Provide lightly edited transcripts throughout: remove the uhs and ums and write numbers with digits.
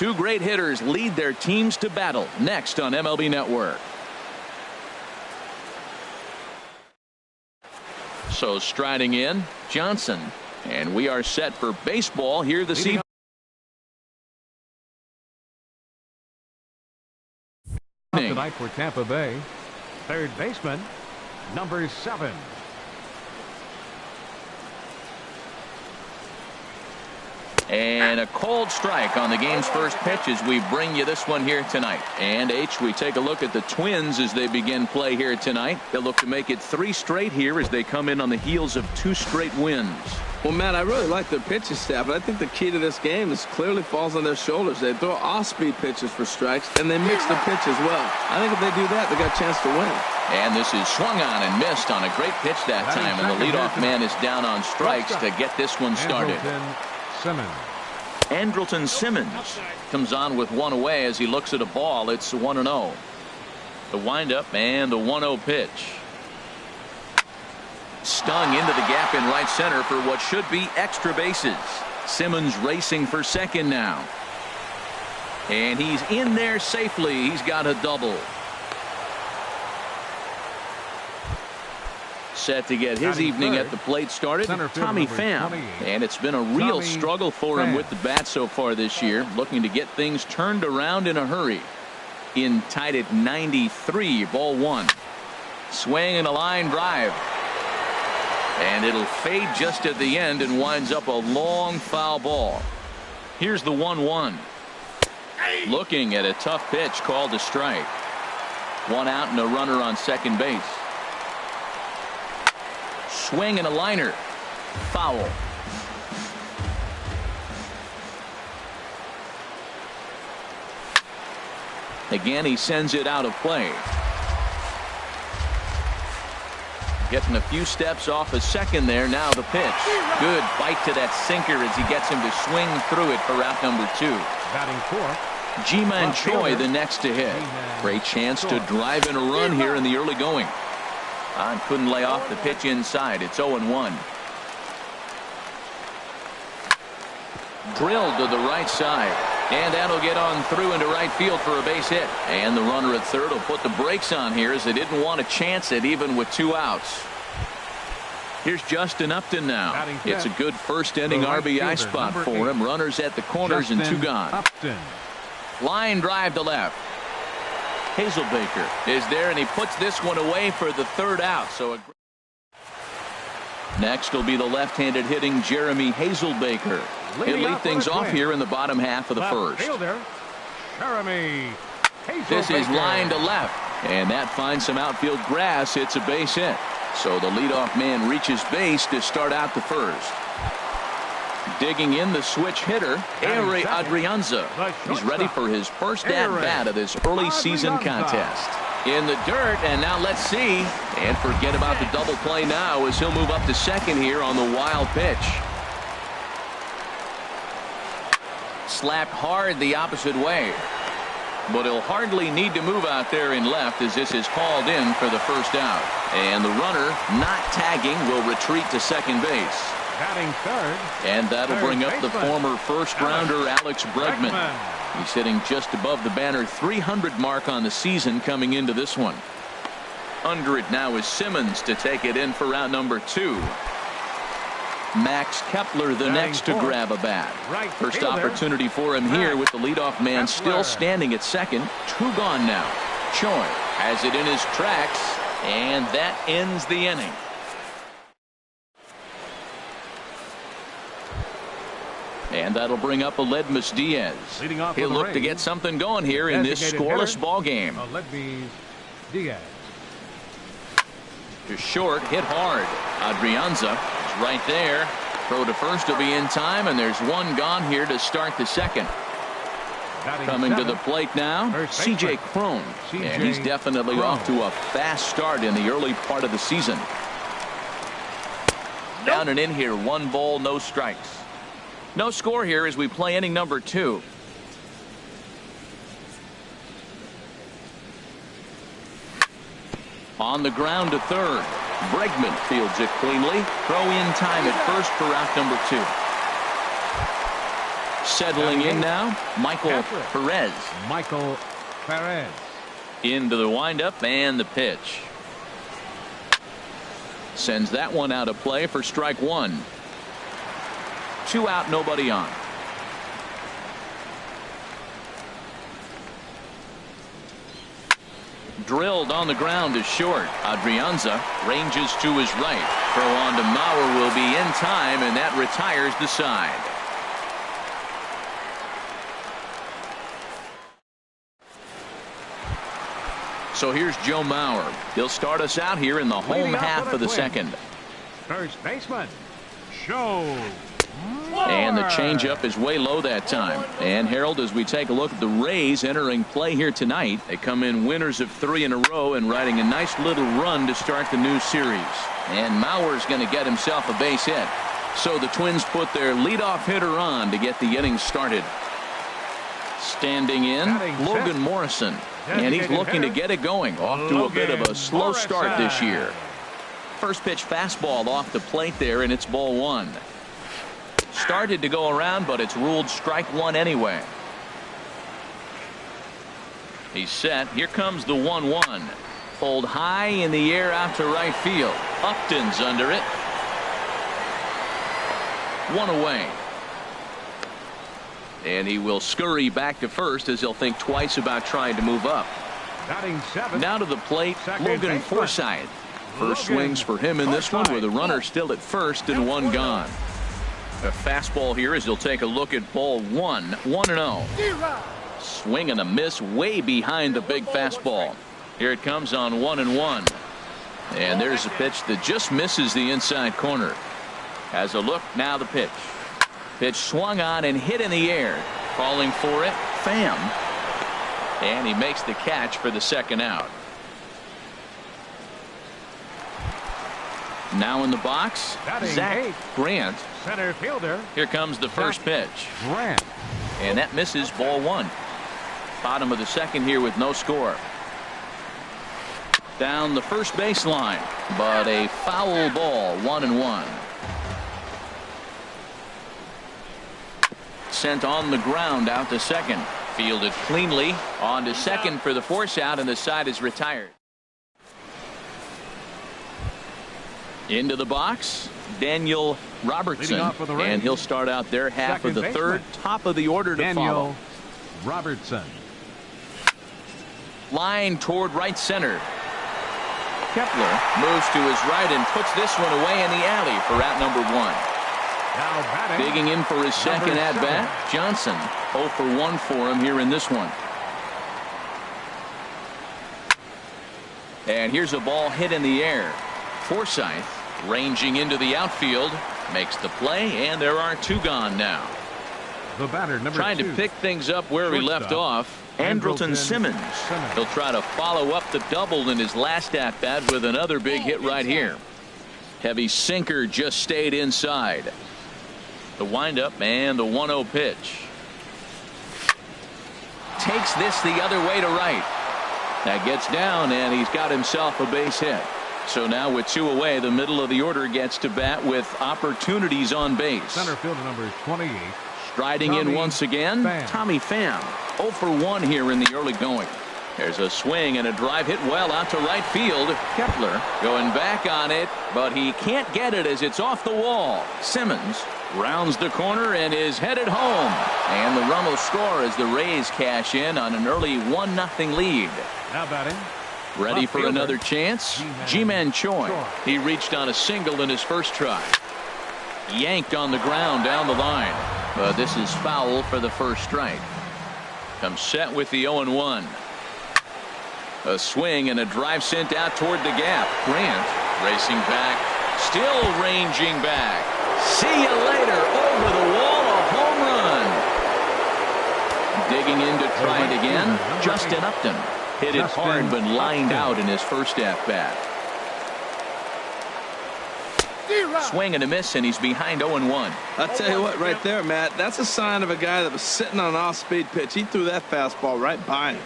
Two great hitters lead their teams to battle next on MLB Network. So striding in, Johnson. And we are set for baseball here this evening. Tonight for Tampa Bay, third baseman, number 7. And a cold strike on the game's first pitch as we bring you this one here tonight. And H, we take a look at the Twins as they begin play here tonight. They'll look to make it 3 straight here as they come in on the heels of 2 straight wins. Well, Matt, I really like their pitching staff, but I think the key to this game is clearly falls on their shoulders. They throw off-speed pitches for strikes, and they mix the pitch as well. I think if they do that, they got a chance to win. And this is swung on and missed on a great pitch that time, and the leadoff man is down on strikes to get this one started. Andrelton Simmons comes on with 1 away as he looks at a ball. It's 1-0. The windup and the 1-0 pitch. Stung into the gap in right center for what should be extra bases. Simmons racing for second now. And he's in there safely. He's got a double. Set to get his evening at the plate started, Tommy Pham. And it's been a real struggle for him with the bat so far this year, looking to get things turned around in a hurry. In tied at 93, ball 1. Swing and a line drive. And it'll fade just at the end and winds up a long foul ball. Here's the 1-1. Looking at a tough pitch called a strike. 1 out and a runner on second base. Swing and a liner. Foul. Again, he sends it out of play. Getting a few steps off a second there. Now the pitch. Good bite to that sinker as he gets him to swing through it for out number 2. Batting 4. Ji-Man Choi the next to hit. Great chance to drive in a run here in the early going. Couldn't lay off the pitch inside. It's 0-1. Drilled to the right side. And that'll get on through into right field for a base hit. And the runner at third will put the brakes on here as they didn't want to chance it even with 2 outs. Here's Justin Upton now. It's a good first inning RBI spot for him. Runners at the corners and 2 gone. Line drive to left. Hazelbaker is there and he puts this one away for the 3rd out. So next will be the left-handed hitting Jeremy Hazelbaker. He'll lead things off here in the bottom half of the first. This is line to left, and that finds some outfield grass. It's a base hit. So the leadoff man reaches base to start out the first. Digging in the switch hitter, Ehire Adrianza. He's ready for his first at-bat of this early season contest. In the dirt, and now let's see. And forget about the double play now as he'll move up to second here on the wild pitch. Slapped hard the opposite way. But he'll hardly need to move out there in left as this is called in for the first out. And the runner, not tagging, will retreat to second base. Batting third. And that'll bring up the former first-rounder Alex Bregman. He's hitting just above the banner 300 mark on the season coming into this one. Under it now is Simmons to take it in for round number 2. Max Kepler the next to grab a bat. First opportunity for him here with the leadoff man still standing at second. 2 gone now. Choi has it in his tracks, and that ends the inning. And that'll bring up Aledmys Diaz. He'll look to get something going here in this scoreless ball game. Aledmys Diaz. To short, hit hard. Adrianza is right there. Throw to first will be in time, and there's 1 gone here to start the second. Coming to the plate now, C.J. Cron. And he's definitely off to a fast start in the early part of the season. Down and in here, 1 ball, no strikes. No score here as we play inning number 2. On the ground to third. Bregman fields it cleanly. Throw in time at first for out number 2. Settling in now, Michael Perez. Michael Perez. Into the windup and the pitch. Sends that one out of play for strike one. 2 out, nobody on. Drilled on the ground is short. Adrianza ranges to his right. Throw on to Mauer will be in time, and that retires the side. So here's Joe Mauer. He'll start us out here in the home half of the second. First baseman, Joe. And the changeup is way low that time. And Harold, as we take a look at the Rays entering play here tonight, they come in winners of 3 in a row and riding a nice little run to start the new series. And Mauer's going to get himself a base hit. So the Twins put their leadoff hitter on to get the inning started. Standing in, Logan Morrison. And he's looking to get it going. Off to a bit of a slow start this year. First pitch fastball off the plate there, and it's ball 1. Started to go around, but it's ruled strike 1 anyway. He's set. Here comes the 1-1. Pulled high in the air out to right field. Upton's under it. 1 away. And he will scurry back to first as he'll think twice about trying to move up. Now to the plate, Logan Forsythe. First swings for him in this one with a runner still at first and 1 gone. A fastball here as he'll take a look at ball 1. 1-0. Swing and a miss way behind the big fastball. Here it comes on 1-1. And there's a pitch that just misses the inside corner. Has a look, now the pitch. Pitch swung on and hit in the air. Calling for it, Pham. And he makes the catch for the second out. Now in the box, Zach Grant. Center fielder. Here comes the first pitch. Grant. And that misses ball 1. Bottom of the second here with no score. Down the first baseline, but a foul ball, 1-1. Sent on the ground out to second. Fielded cleanly on to second for the force out, and the side is retired. Into the box, Daniel Robertson, and he'll start out their half of the third. Top of the order to follow. Robertson. Line toward right center. Kepler moves to his right and puts this one away in the alley for out number 1. Digging in for his second at bat, Johnson. 0 for 1 for him here in this one. And here's a ball hit in the air. Forsythe ranging into the outfield, makes the play, and there are 2 gone now. The batter, number 2. Trying to pick things up where he left off, Andrelton Simmons. He'll try to follow up the double in his last at bat with another big hit right here. Heavy sinker just stayed inside. The windup and the 1-0 pitch. Takes this the other way to right. That gets down, and he's got himself a base hit. So now with 2 away, the middle of the order gets to bat with opportunities on base. Center fielder number 28. Striding in once again, Tommy Pham. 0 for 1 here in the early going. There's a swing and a drive hit well out to right field. Kepler going back on it, but he can't get it as it's off the wall. Simmons rounds the corner and is headed home. And the run will score as the Rays cash in on an early 1-0 lead. Now batting. Ready for another chance? Ji-Man Choi. He reached on a single in his first try. Yanked on the ground down the line. But this is foul for the first strike. Comes set with the 0-1. A swing and a drive sent out toward the gap. Grant racing back. Still ranging back. See you later. Over the wall. A home run. Digging in to try it again. Justin Upton. Hit it hard but lined out in his first at-bat. Swing and a miss, and he's behind 0-1. I'll tell you what, right there, Matt, that's a sign of a guy that was sitting on an off-speed pitch. He threw that fastball right by him.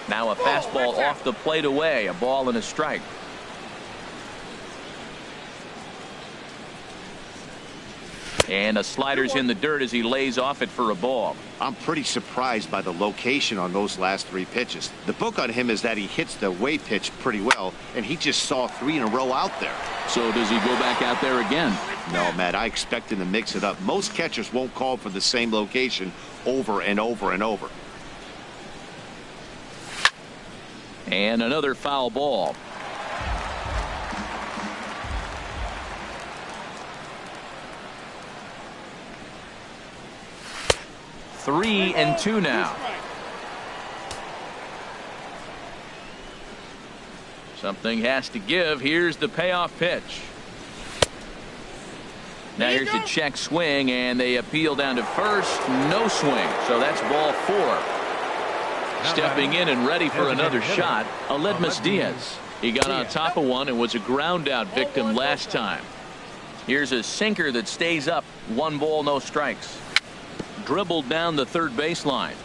Now a fastball off the plate away, a ball and a strike. And a slider's in the dirt as he lays off it for a ball. I'm pretty surprised by the location on those last 3 pitches. The book on him is that he hits the away pitch pretty well, and he just saw 3 in a row out there. So does he go back out there again? No, Matt, I expect him to mix it up. Most catchers won't call for the same location over and over and over. And another foul ball. Three and 2 now. Something has to give. Here's the payoff pitch. Now here's the check swing, and they appeal down to first. No swing. So that's ball 4. Stepping in and ready for another shot, Aledmus Diaz. He got on top of one and was a ground out victim last time. Here's a sinker that stays up. 1 ball, no strikes. Dribbled down the third baseline.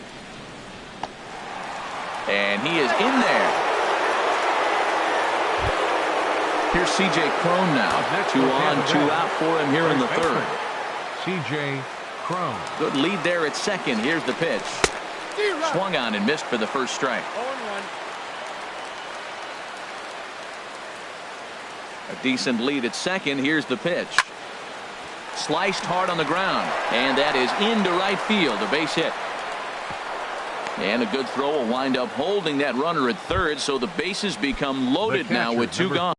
And he is in there. Here's C.J. Cron now. 2 on, 2 out for him here in the third. C.J. Cron. Good lead there at second. Here's the pitch. Swung on and missed for the first strike. A decent lead at second. Here's the pitch. Sliced hard on the ground, and that is into right field, a base hit. And a good throw will wind up holding that runner at third, so the bases become loaded now with 2 gone.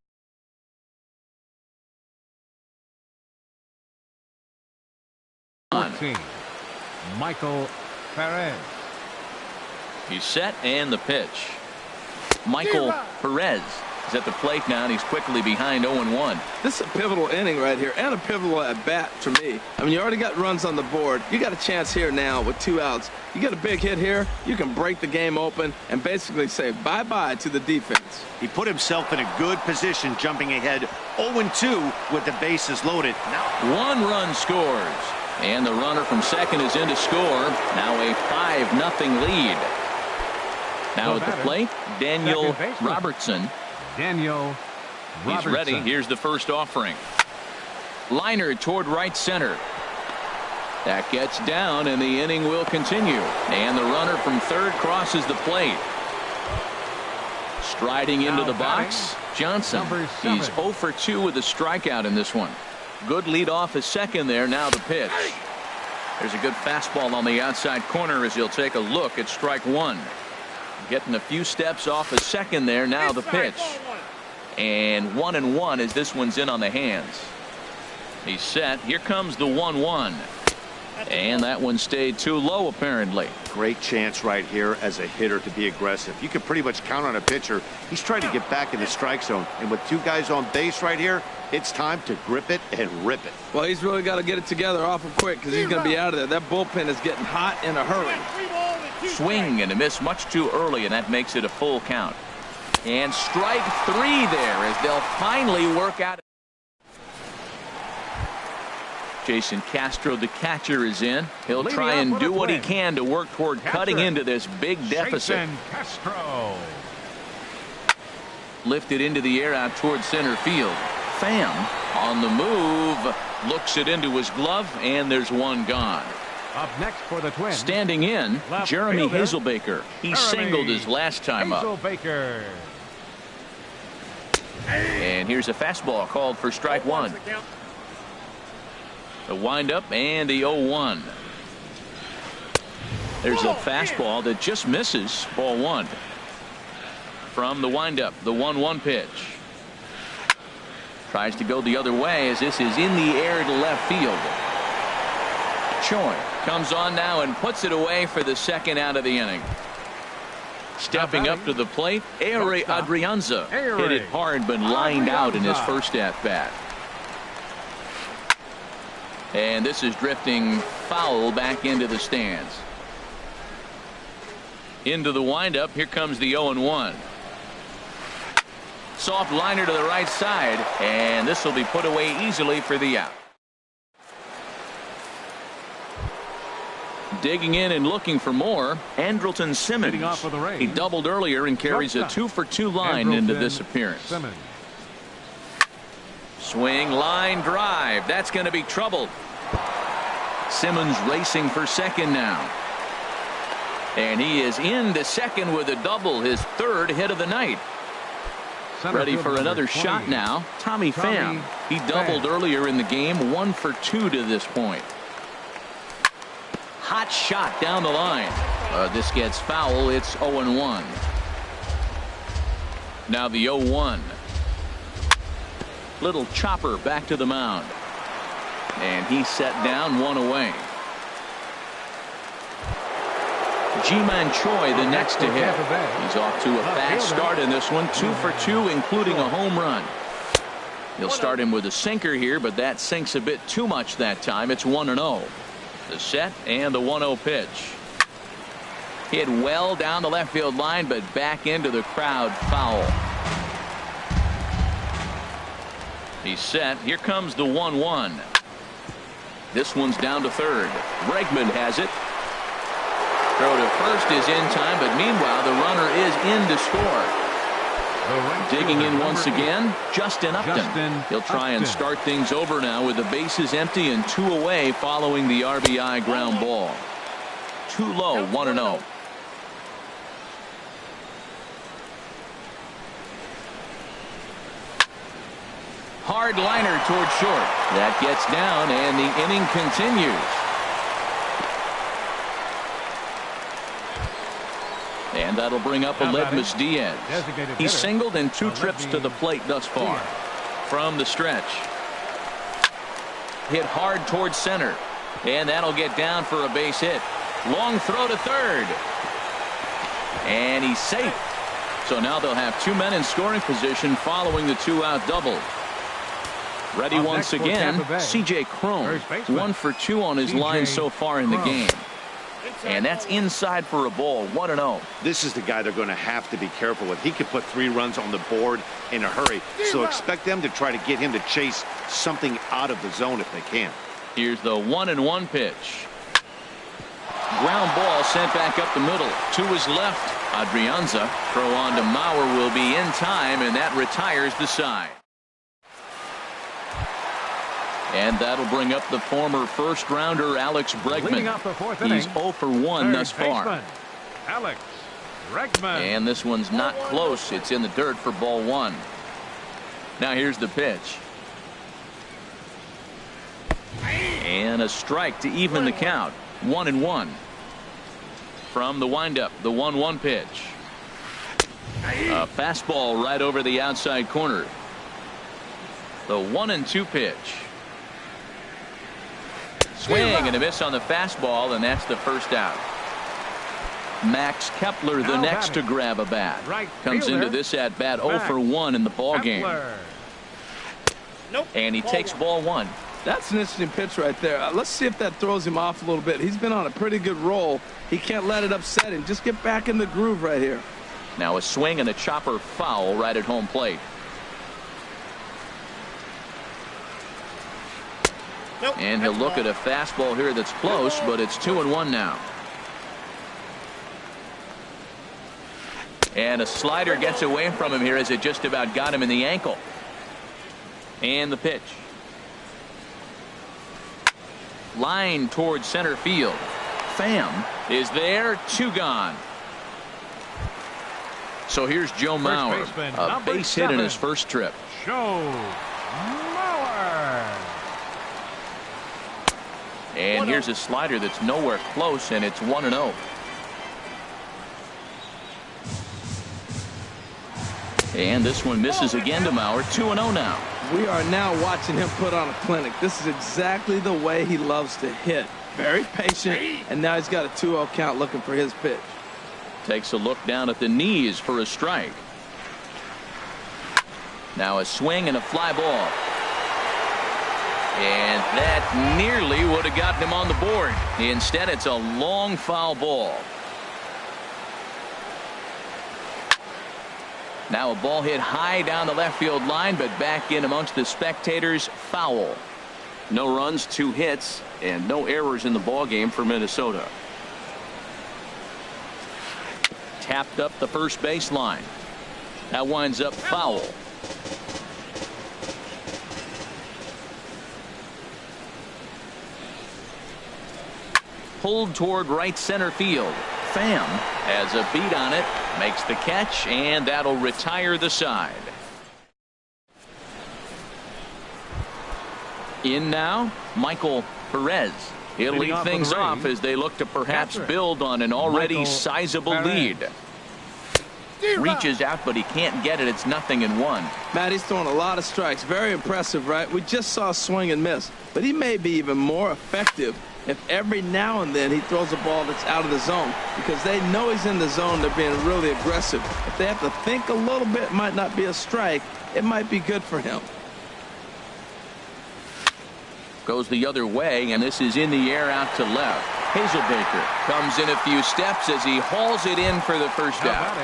Michael Perez. He's set, and the pitch. Michael Perez is at the plate now, and he's quickly behind 0-1. This is a pivotal inning right here, and a pivotal at bat for me. I mean, you already got runs on the board. You got a chance here now with 2 outs. You get a big hit here, you can break the game open and basically say bye-bye to the defense. He put himself in a good position, jumping ahead 0-2 with the bases loaded. Now 1 run scores, and the runner from second is in to score. Now a 5-0 lead. Now at the plate, Daniel Robertson. He's ready. Here's the first offering. Liner toward right center. That gets down, and the inning will continue. And the runner from third crosses the plate. Striding into the box, Johnson. He's 0 for 2 with a strikeout in this one. Good lead off at second there. Now the pitch. There's a good fastball on the outside corner as he'll take a look at strike 1. Getting a few steps off a second there. Now the pitch. And 1-1 as this one's in on the hands. He's set. Here comes the 1-1. And that one stayed too low, apparently. Great chance right here as a hitter to be aggressive. You can pretty much count on a pitcher. He's trying to get back in the strike zone. And with 2 guys on base right here, it's time to grip it and rip it. Well, he's really got to get it together awful quick because he's going to be out of there. That bullpen is getting hot in a hurry. Swing and a miss much too early, and that makes it a full count. And strike 3 there as they'll finally work out. Jason Castro, the catcher, is in. He'll try and do what he can to work toward cutting into this big deficit. Castro. Lifted into the air out toward center field. Pham on the move, looks it into his glove, and there's 1 gone. Up next for the Twins. Standing in, Jeremy Hazelbaker. He singled his last time up. Hazelbaker. And here's a fastball called for strike 1. The windup and the 0-1. There's a fastball that just misses. Ball 1. From the windup, the 1-1 pitch. Tries to go the other way as this is in the air to left field. Choi comes on now and puts it away for the second out of the inning. Stepping up to the plate, Ehire Adrianza hit it hard but lined out in his first at-bat. And this is drifting foul back into the stands. Into the windup. Here comes the 0-1. Soft liner to the right side, and this will be put away easily for the out. Digging in and looking for more, Andrelton Simmons. He doubled earlier and carries a 2-for-2 line into this appearance. Swing, line, drive. That's going to be trouble. Simmons racing for second now. And he is into second with a double, his third hit of the night. Ready for another shot now. Tommy Pham. He doubled earlier in the game, 1 for 2 to this point. Hot shot down the line. This gets foul. It's 0-1. Now the 0-1. Little chopper back to the mound. And he's set down, 1 away. Ji-Man Choi the next to hit. He's off to a fast start in this one, 2 for 2, including a home run. He'll start him with a sinker here, but that sinks a bit too much that time. It's 1-0. The set and the 1-0 pitch. Hit well down the left field line, but back into the crowd, foul. He's set. Here comes the 1-1. This one's down to third. Bregman has it. Throw to first is in time, but meanwhile the runner is in to score. Digging in once again, Justin Upton. He'll try and start things over now with the bases empty and 2 away following the RBI ground ball. Too low, 1-0. Hard liner toward short. That gets down and the inning continues. And that'll bring up Aledmys Diaz. He's singled in 2 trips to the plate thus far. From the stretch. Hit hard towards center. And that'll get down for a base hit. Long throw to third. And he's safe. So now they'll have 2 men in scoring position following the 2-out double. Ready once again, C.J. Cron. 1 for 2 on his line so far in the game. And that's inside for a ball, 1-0. This is the guy they're going to have to be careful with. He could put 3 runs on the board in a hurry. So expect them to try to get him to chase something out of the zone if they can. Here's the 1-1 pitch. Ground ball sent back up the middle. To his left. Adrianza. Throw on to Mauer will be in time, and that retires the side. And that'll bring up the former first-rounder Alex Bregman. He's 0 for 1 thus far. Alex Bregman. And this one's not close. It's in the dirt for ball 1. Now here's the pitch. And a strike to even the count. 1-1. From the windup, the 1-1 pitch. A fastball right over the outside corner. The 1-2 pitch. Swing and a miss on the fastball, and that's the first out. Max Kepler the next to grab a bat. Comes into this at bat 0 for 1 in the ball game. And he takes ball 1. That's an interesting pitch right there. Let's see if that throws him off a little bit. He's been on a pretty good roll. He can't let it upset him. Just get back in the groove right here. Now a swing and a chopper foul right at home plate. And he'll look at a fastball here that's close, but it's 2-1 now. And a slider gets away from him here as it just about got him in the ankle. And the pitch. Line towards center field. Pham is there. 2 gone. So here's Joe Mauer, a base hit in his first trip. And here's a slider that's nowhere close, and it's 1-0. And this one misses again to Mauer. 2-0 now. We are now watching him put on a clinic. This is exactly the way he loves to hit. Very patient, and now he's got a 2-0 count looking for his pitch. Takes a look down at the knees for a strike. Now a swing and a fly ball. And that nearly would have gotten him on the board. Instead, it's a long foul ball. Now a ball hit high down the left field line, but back in amongst the spectators. Foul. No runs, 2 hits, and no errors in the ball game for Minnesota. Tapped up the first baseline. That winds up foul. pulled toward right center field. Pham has a beat on it, makes the catch, and that'll retire the side. In now, Michael Perez. He'll lead things off as they look to perhaps build on an already sizable lead. Reaches out, but he can't get it. It's 0-1. Matt, he's throwing a lot of strikes. Very impressive, right? We just saw a swing and miss, but he may be even more effective if every now and then he throws a ball that's out of the zone, because they know he's in the zone. They're being really aggressive. If they have to think a little bit, it might not be a strike. It might be good for him. Goes the other way, and this is in the air out to left. Hazelbaker comes in a few steps as he hauls it in for the first out.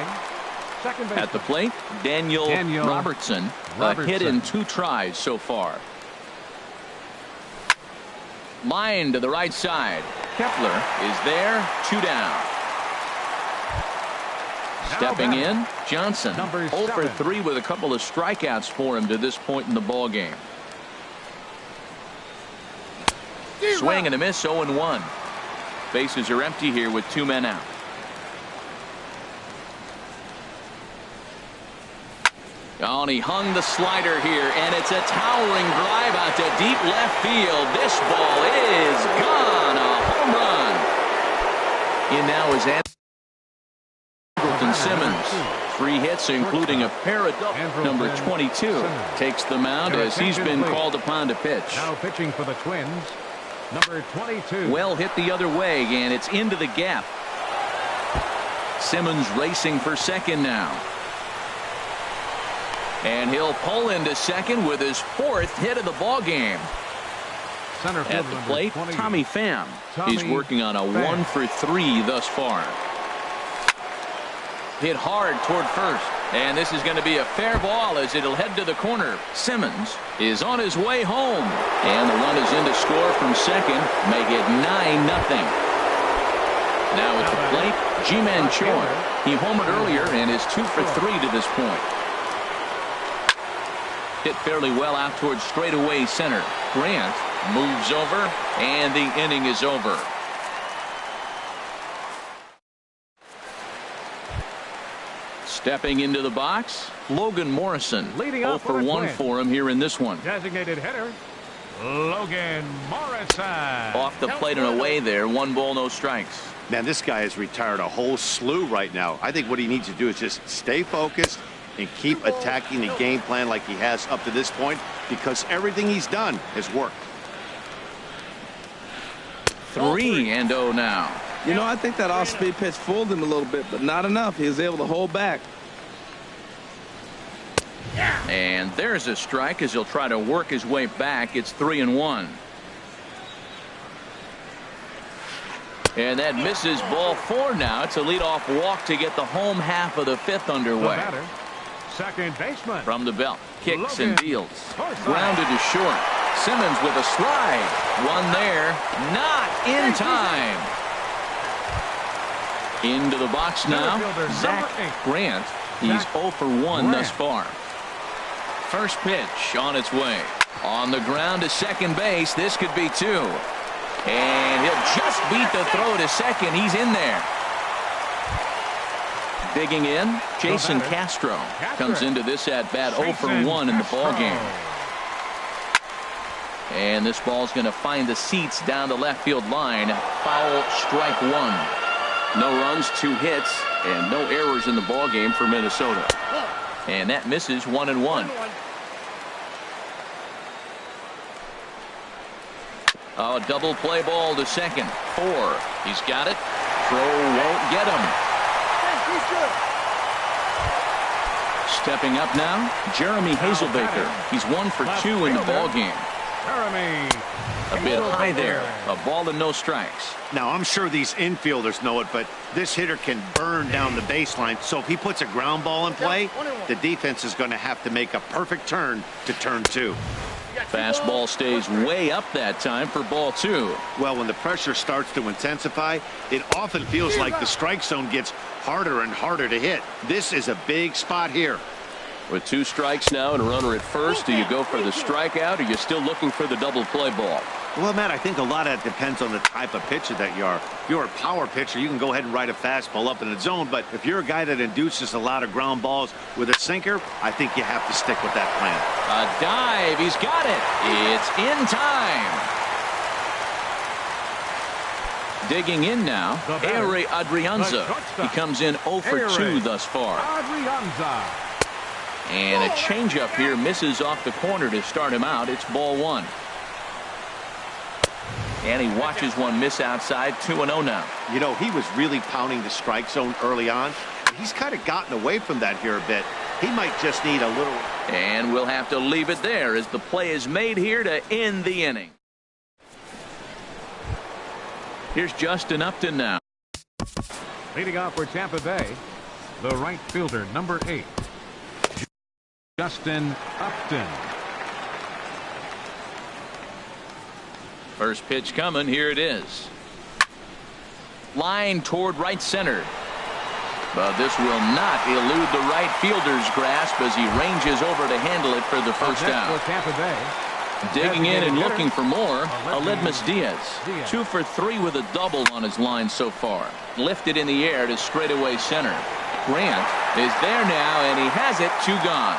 At the plate, Daniel Robertson. A hit in 2 tries so far. Line to the right side. Kepler is there. 2 down. Stepping in, Johnson. 0 for 3 with a couple of strikeouts for him to this point in the ball game. Swing and a miss, 0-1. Bases are empty here with 2 men out. Oh, and he hung the slider here, and it's a towering drive out to deep left field. This ball is gone. A home run. In now is Andrelton Simmons. 3 hits, including a pair of doubles. Number 22 takes the mound as he's been called upon to pitch. Now pitching for the Twins, number 22. Well hit the other way, and it's into the gap. Simmons racing for second now. And he'll pull into second with his 4th hit of the ball game. At the plate, Tommy Pham. He's working on a 1 for 3 thus far. Hit hard toward first, and this is going to be a fair ball as it'll head to the corner. Simmons is on his way home, and the run is in to score from second, make it 9-0. Now at the plate, Ji-Man Choi. He homered earlier and is 2 for 3 to this point. Hit fairly well out towards straightaway center. Grant moves over, and the inning is over. Stepping into the box, Logan Morrison. Leading 0 up for 1 for him here in this one. Designated hitter, Logan Morrison. Off the plate and away there. 1 ball, no strikes. Man, this guy has retired a whole slew right now. I think what he needs to do is just stay focused and keep attacking the game plan like he has up to this point, because everything he's done has worked. 3-0 now. You know, I think that off-speed pitch fooled him a little bit, but not enough. He was able to hold back. And there's a strike as he'll try to work his way back. It's 3-1. And that misses ball 4 now. It's a leadoff walk to get the home half of the 5th underway. Second baseman. From the belt, kicks and deals. Grounded to short. Simmons with a slide. One there. Not in time. Into the box now, Zach Grant. He's 0 for 1 thus far. First pitch on its way. On the ground to second base. This could be 2. And he'll just beat the throw to second. He's in there. Digging in, Jason Castro comes into this at-bat 0 for 1 in the ballgame. And this ball's going to find the seats down the left field line. Foul, strike 1. No runs, 2 hits, and no errors in the ballgame for Minnesota. And that misses 1-1. Oh, double play ball to second. 4. He's got it. Throw won't get him. Stepping up now, Jeremy Hazelbaker. He's 1 for 2 in the ballgame. A bit high there. A ball and no strikes. Now, I'm sure these infielders know it, but this hitter can burn down the baseline. So if he puts a ground ball in play, the defense is going to have to make a perfect turn to turn 2. Fastball stays way up that time for ball 2. Well, when the pressure starts to intensify, it often feels like the strike zone gets harder and harder to hit. This is a big spot here. With 2 strikes now and a runner at first, do you go for the strikeout, or are you still looking for the double play ball? Well, Matt, I think a lot of that depends on the type of pitcher that you are. If you're a power pitcher, you can go ahead and ride a fastball up in the zone. But if you're a guy that induces a lot of ground balls with a sinker, I think you have to stick with that plan. A dive. He's got it. It's in time. Digging in now, Ari Adrianza. He comes in 0 for 2 thus far. Adrianza. And a changeup here misses off the corner to start him out. It's ball 1. And he watches one miss outside. 2-0 now. You know, he was really pounding the strike zone early on. He's kind of gotten away from that here a bit. He might just need a little. And we'll have to leave it there as the play is made here to end the inning. Here's Justin Upton now. Leading off for Tampa Bay, the right fielder, number 8, Justin Upton. First pitch coming. Here it is. Line toward right center. But this will not elude the right fielder's grasp as he ranges over to handle it for the first down. For Tampa Bay. Digging in and looking for more, Aledmus Diaz. 2 for 3 with a double on his line so far. Lifted in the air to straightaway center. Grant is there now, and he has it. 2 gone.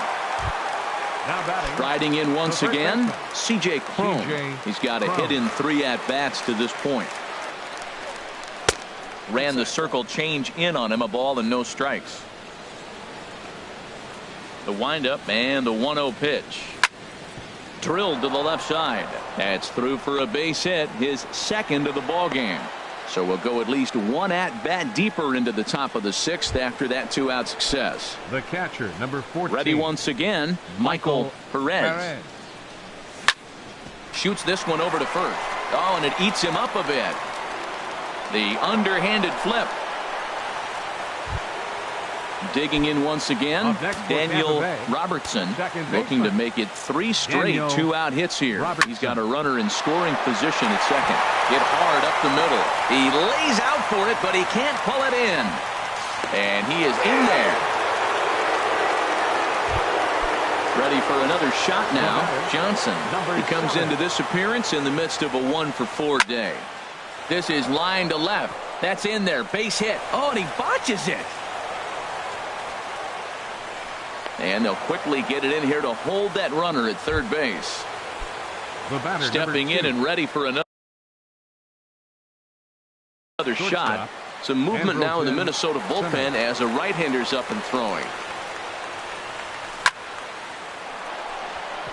Riding in once again, C.J. Cron. He's got a hit in 3 at-bats to this point. Ran the circle change in on him, a ball and no strikes. The windup and the 1-0 pitch. Drilled to the left side. That's through for a base hit, his second of the ball game. So we'll go at least 1 at-bat deeper into the top of the 6th after that 2-out success. The catcher, number 14. Ready once again, Michael Perez. Shoots this one over to first. Oh, and it eats him up a bit. The underhanded flip. Digging in once again, Daniel Robertson, looking to make it 3 straight 2-out hits here. He's got a runner in scoring position at second. Hit hard up the middle. He lays out for it, but he can't pull it in. And he is in there. Ready for another shot now. Johnson. He comes into this appearance in the midst of a 1 for 4 day. This is line to left. That's in there. Base hit. Oh, and he botches it. And they'll quickly get it in here to hold that runner at third base. Stepping in and ready for another shot. Some movement now in the Minnesota bullpen as a right-hander's up and throwing.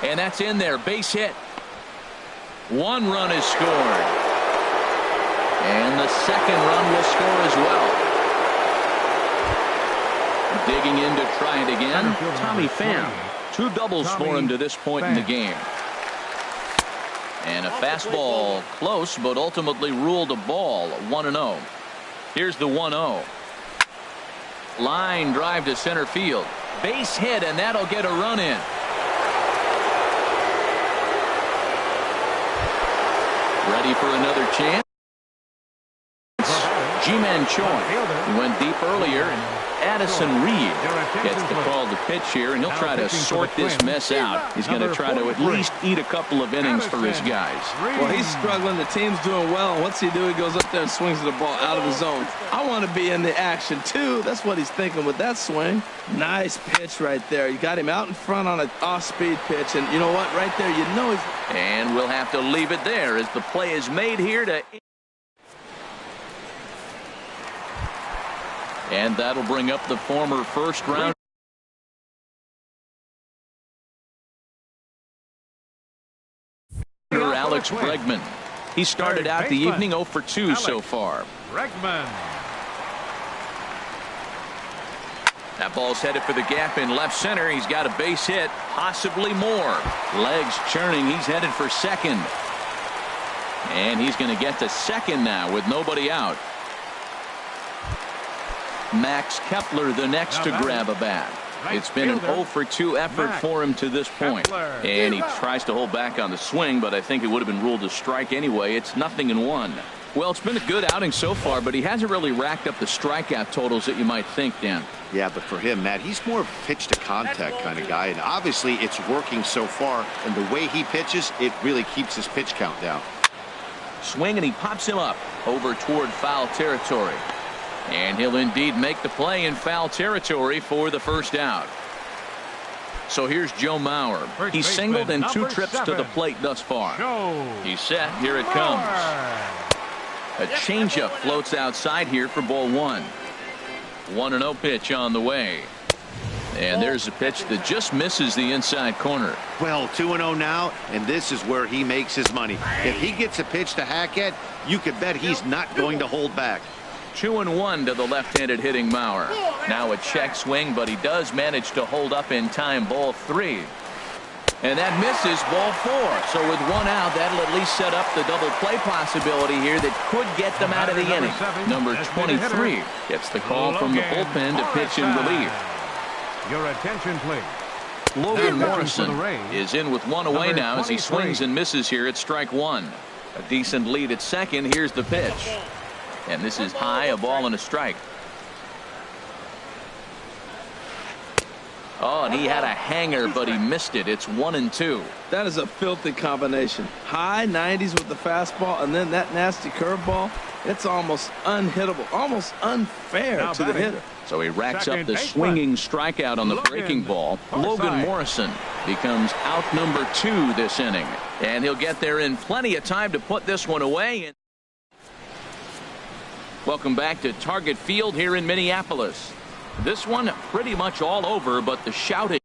And that's in there. Base hit. 1 run is scored. And the second run will score as well. Digging in to try it again, Tommy Pham. 2 doubles for him to this point in the game. And a fastball close, but ultimately ruled a ball. 1-0. Here's the 1-0. Line drive to center field. Base hit, and that'll get a run in. Ready for another chance. G-Man Choi. He went deep earlier. Addison Reed gets the call to pitch here, and he'll try to sort this mess out. He's going to try to at least eat a couple of innings for his guys. Well, he's struggling. The team's doing well. What's he do? He goes up there and swings the ball out of the zone. I want to be in the action, too. That's what he's thinking with that swing. Nice pitch right there. You got him out in front on an off-speed pitch, and you know what? Right there, you know he's... And we'll have to leave it there as the play is made here to... And that'll bring up the former first round. Alex Bregman. He started out the evening 0 for 2 so far. Bregman. That ball's headed for the gap in left center. He's got a base hit, possibly more. Legs churning. He's headed for second. And he's going to get to second now with nobody out. Max Kepler the next to grab a bat. It's been an 0 for 2 effort for him to this point. And he tries to hold back on the swing, but I think it would have been ruled a strike anyway. It's 0-1. Well, it's been a good outing so far, but he hasn't really racked up the strikeout totals that you might think, Dan. Yeah, but for him, Matt, he's more of a pitch to contact kind of guy, and obviously it's working so far, and the way he pitches, it really keeps his pitch count down. Swing, and he pops him up over toward foul territory. And he'll indeed make the play in foul territory for the first out. So here's Joe Mauer. He's singled in 2 trips to the plate thus far. He's set. Here it comes. A changeup floats outside here for ball 1. 1-0 pitch on the way. And there's a pitch that just misses the inside corner. Well, 2-0 now, and this is where he makes his money. If he gets a pitch to hack at, you can bet he's not going to hold back. 2-1 to the left-handed hitting Mauer. Now a check swing, but he does manage to hold up in time. Ball 3. And that misses. Ball 4. So with 1 out, that'll at least set up the double play possibility here that could get them out of the inning. Number 23 gets the call from the bullpen to pitch in relief. Your attention, please. Logan Morrison is in with 1 away now as he swings and misses here at strike 1. A decent lead at second. Here's the pitch. And this is high, a ball and a strike. Oh, and he had a hanger, but he missed it. It's 1-2. That is a filthy combination. High 90s with the fastball, and then that nasty curveball. It's almost unhittable, almost unfair to the hitter. So he racks up the swinging strikeout on the breaking ball. Logan Morrison becomes out number 2 this inning. And he'll get there in plenty of time to put this one away. Welcome back to Target Field here in Minneapolis. This one pretty much all over, but the shouting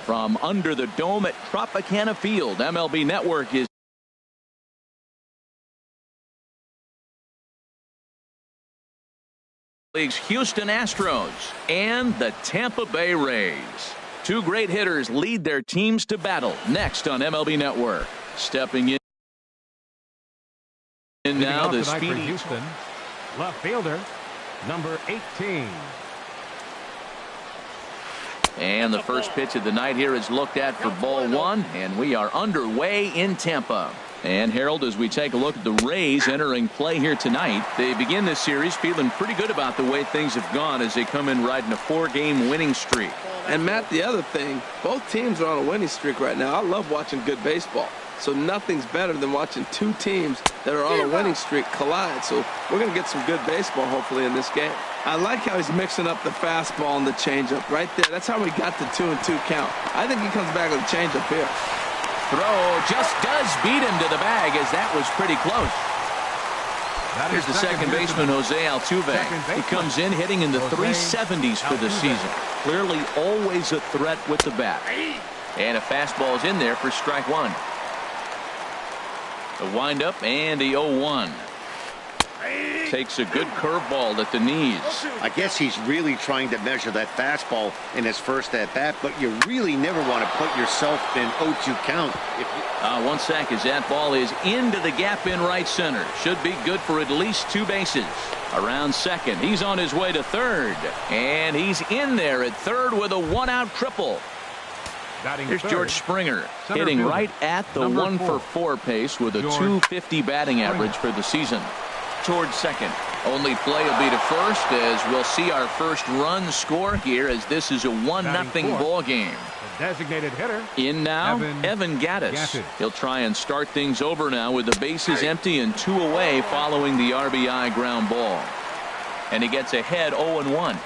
From under the dome at Tropicana Field, MLB Network is League's Houston Astros and the Tampa Bay Rays. Two great hitters lead their teams to battle next on MLB Network. Stepping in now the speedy Houston left fielder number 18. And the first pitch of the night here is looked at for ball one, and we are underway in Tampa. And Harold, as we take a look at the Rays entering play here tonight, they begin this series feeling pretty good about the way things have gone as they come in riding a 4-game winning streak. And Matt, the other thing, both teams are on a winning streak right now. I love watching good baseball. So nothing's better than watching two teams that are on a winning streak collide. So we're going to get some good baseball, hopefully, in this game. I like how he's mixing up the fastball and the changeup right there. That's how we got the 2-2 count. I think he comes back with a changeup here. Throw just does beat him to the bag, as that was pretty close. Here's the second baseman, Jose Altuve. He comes in hitting in the 370s for the season. Clearly always a threat with the bat. And a fastball is in there for strike one. The windup and the 0-1. Takes a good curveball at the knees. I guess he's really trying to measure that fastball in his first at bat, but you really never want to put yourself in 0-2 count. One sack as that ball is into the gap in right center. Should be good for at least two bases. Around second, he's on his way to third, and he's in there at third with a one-out triple. Here's George Springer hitting right at the 1-for-4 pace with a .250 batting average for the season. Towards second. Only play will be to first, as we'll see our first run score here, as this is a 1-0 ball game. The designated hitter in now, Evan Gattis. He'll try and start things over now with the bases empty and 2 away following the RBI ground ball. And he gets ahead 0-1.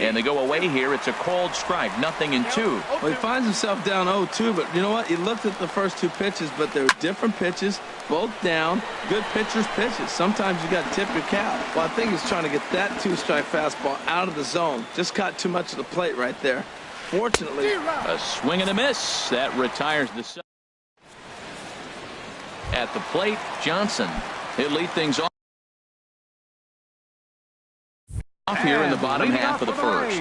And they go away here. It's a called strike, 0-2. Well, he finds himself down 0-2, but you know what? He looked at the first two pitches, but they were different pitches, both down. Good pitchers' pitches. Sometimes you got to tip your cap. Well, I think he's trying to get that 2-strike fastball out of the zone. Just caught too much of the plate right there. Fortunately, a swing and a miss. That retires the side. At the plate, Johnson. He'll lead things off here in the bottom half of the first.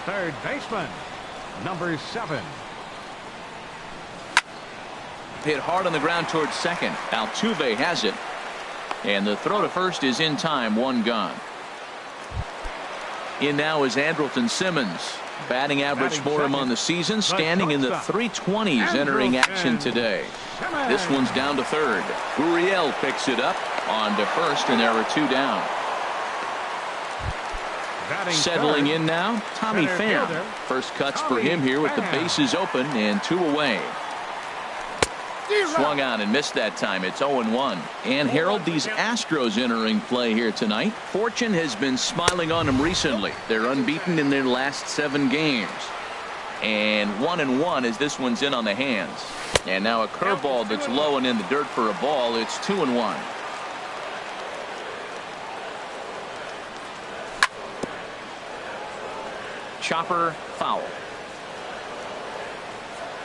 Third baseman, number 7. Hit hard on the ground towards second. Altuve has it. And the throw to first is in time. One gone. In now is Andrelton Simmons. Batting average for him on the season, standing in the 320s entering action today. This one's down to third. Gurriel picks it up on to first, and there are 2 down. Settling in now, Tommy Pham. First cuts for him here with the bases open and 2 away. Swung on and missed that time. It's 0-1. And Harold, these Astros entering play here tonight. Fortune has been smiling on them recently. They're unbeaten in their last 7 games. And 1-1 as this one's in on the hands. And now a curveball that's low and in the dirt for a ball. It's 2-1. Chopper foul.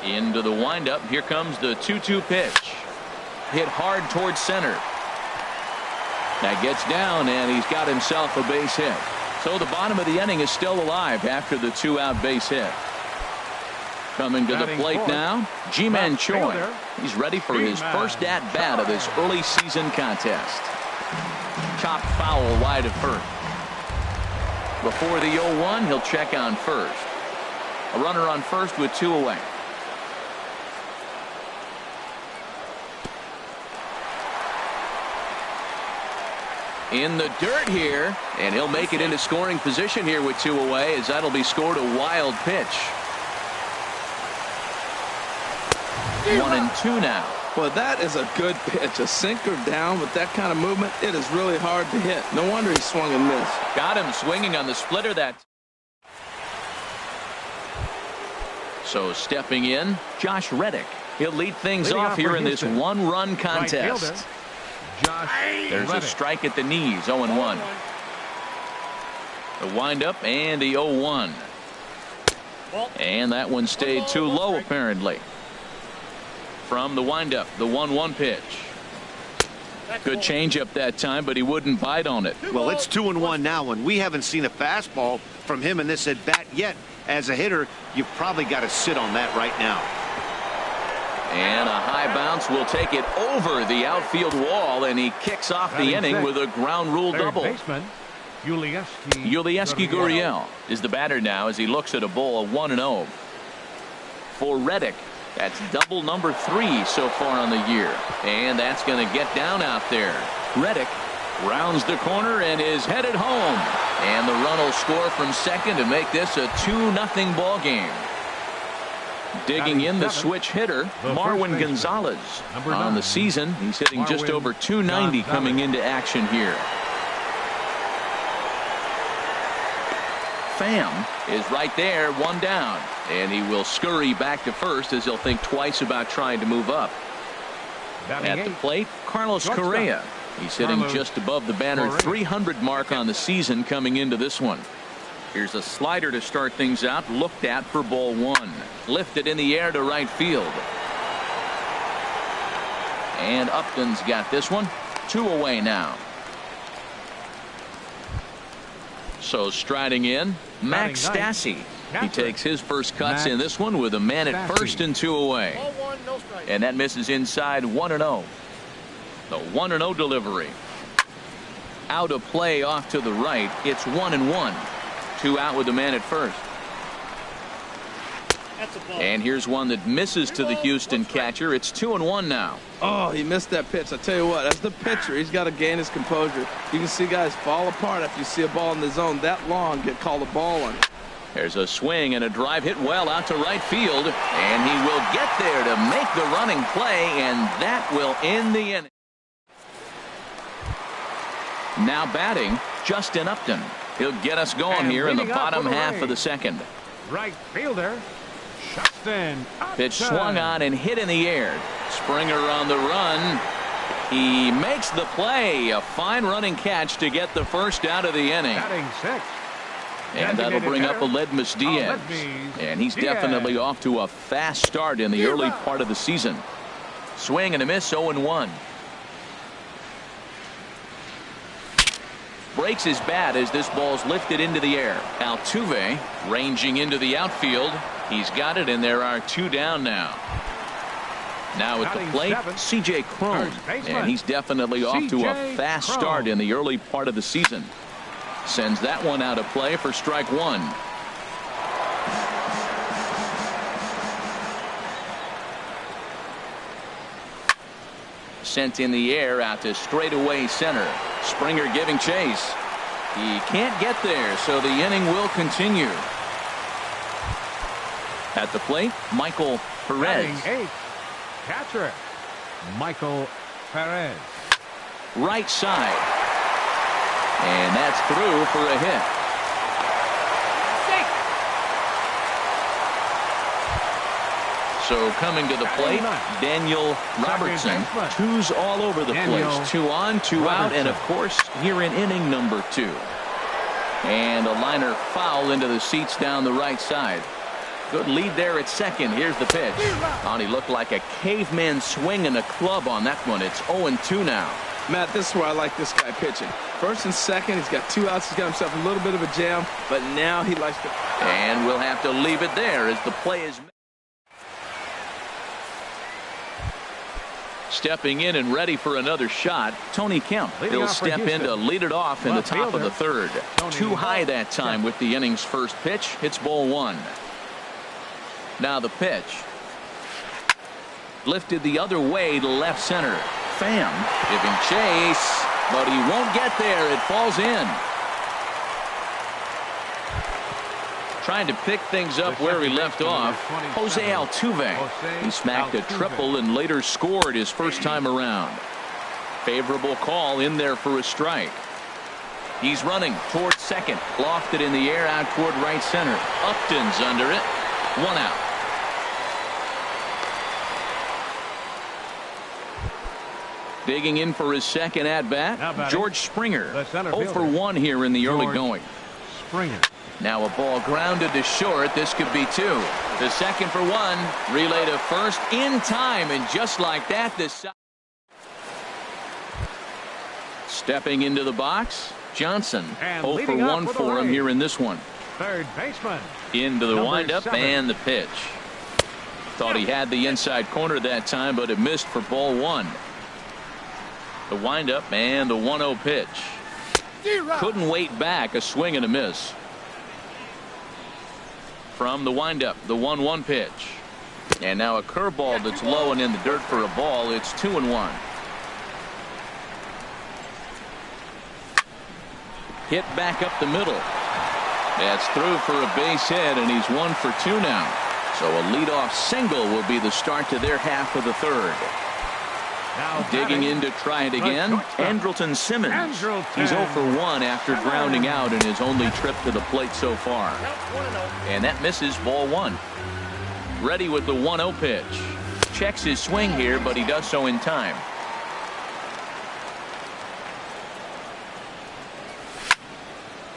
Into the windup. Here comes the 2-2 pitch. Hit hard towards center. That gets down, and he's got himself a base hit. So the bottom of the inning is still alive after the 2-out base hit. Coming to the plate now, Ji-Man Choi. He's ready for his first at-bat of this early season contest. Chopped foul wide of first. Before the 0-1, he'll check on first. A runner on first with 2 away. In the dirt here, and he'll make it into scoring position here with 2 away, as that'll be scored a wild pitch. 1-2 now. Well, that is a good pitch. A sinker down with that kind of movement, it is really hard to hit. No wonder he swung and missed. Got him swinging on the splitter that. So stepping in, Josh Reddick. He'll lead things off here in this 1-run contest. There's a strike at the knees, 0-1. The windup and the 0-1. And that one stayed too low, apparently. From the windup, the 1-1 pitch. Good changeup that time, but he wouldn't bite on it. Well, it's 2-1 now, and we haven't seen a fastball from him in this at bat yet. As a hitter, you've probably got to sit on that right now. And a high bounce will take it over the outfield wall, and he kicks off the inning with a ground rule double. Yulieski Gurriel is the batter now as he looks at a ball of 1-0. For Reddick, that's double number 3 so far on the year. And that's going to get down out there. Reddick rounds the corner and is headed home. And the run will score from second to make this a 2-0 ball game. Digging in the switch hitter, Marwin Gonzalez. On the season, he's hitting just over 290 coming into action here. Pham is right there, 1 down. And he will scurry back to first as he'll think twice about trying to move up. At the plate, Carlos Correa. He's hitting just above the banner 300 mark on the season coming into this one. Here's a slider to start things out, looked at for ball 1. Lifted in the air to right field. And Upton's got this one. 2 away now. So striding in, Max Stassi. He takes his first cuts in this one with a man at first and 2 away. And that misses inside 1-0. The 1-0 delivery. Out of play off to the right. It's 1-1. 2 out with the man at first. And here's one that misses to the Houston catcher. It's 2-1 now. Oh, he missed that pitch. I tell you what, as the pitcher, he's got to gain his composure. You can see guys fall apart after you see a ball in the zone that long get called a ball on it. There's a swing and a drive hit well out to right field. And he will get there to make the running play, and that will end the inning. Now batting, Justin Upton. He'll get us going here in the bottom half of the second. Right fielder, Justin Upton. Pitch swung on and hit in the air. Springer on the run. He makes the play. A fine running catch to get the first out of the inning. Batting 6. And that'll bring up Aledmus Diaz. And he's definitely off to a fast start in the early part of the season. Swing and a miss, 0-1. Breaks his bat as this ball's lifted into the air. Altuve ranging into the outfield. He's got it, and there are 2 down now. Now at the plate, C.J. Cron. And he's definitely off to a fast start in the early part of the season. Sends that one out of play for strike 1. Sent in the air out to straightaway center. Springer giving chase. He can't get there, so the inning will continue. At the plate, Michael Perez. Batting 8. Catcher, Michael Perez. Right side. And that's through for a hit. So coming to the plate, Daniel Robertson. 2s all over the place. 2 on, 2 out, and of course here in inning number 2. And a liner foul into the seats down the right side. Good lead there at second. Here's the pitch. Oh, he looked like a caveman swinging a club on that one. It's 0-2 now. Matt, this is where I like this guy pitching. First and second, he's got 2 outs. He's got himself a little bit of a jam, but now he likes to. And we'll have to leave it there as the play is. Stepping in and ready for another shot, Tony Kemp. He'll step in to lead it off in the top of the third. Too high that time with the inning's first pitch. It's ball 1. Now the pitch. Lifted the other way to left center. Pham giving chase, but he won't get there. It falls in. Trying to pick things up where he left off, Jose Altuve. He smacked a triple and later scored his first time around. Favorable call in there for a strike. He's running towards second. Lofted in the air out toward right center. Upton's under it. 1 out. Digging in for his second at bat, George Springer. 0 for 1 here in the early going. Springer. Now a ball grounded to short. This could be two. The second for one. Relay to first in time, and just like that, this. Stepping into the box, Johnson. And 0 for 1 for him here in this one. Third baseman. Into the Number windup 7. and the pitch. Thought he had the inside corner that time, but it missed for ball 1. The windup and the 1-0 pitch. Couldn't wait back. A swing and a miss. From the windup, the 1-1 pitch. And now a curveball that's low and in the dirt for a ball. It's 2-1. Hit back up the middle. That's through for a base hit, and he's 1 for 2 now. So a leadoff single will be the start to their half of the third. Now digging in to try it again, Andrelton Simmons. He's 0 for 1 after grounding out in his only trip to the plate so far. And that misses ball 1. Ready with the 1-0 pitch. Checks his swing here, but he does so in time.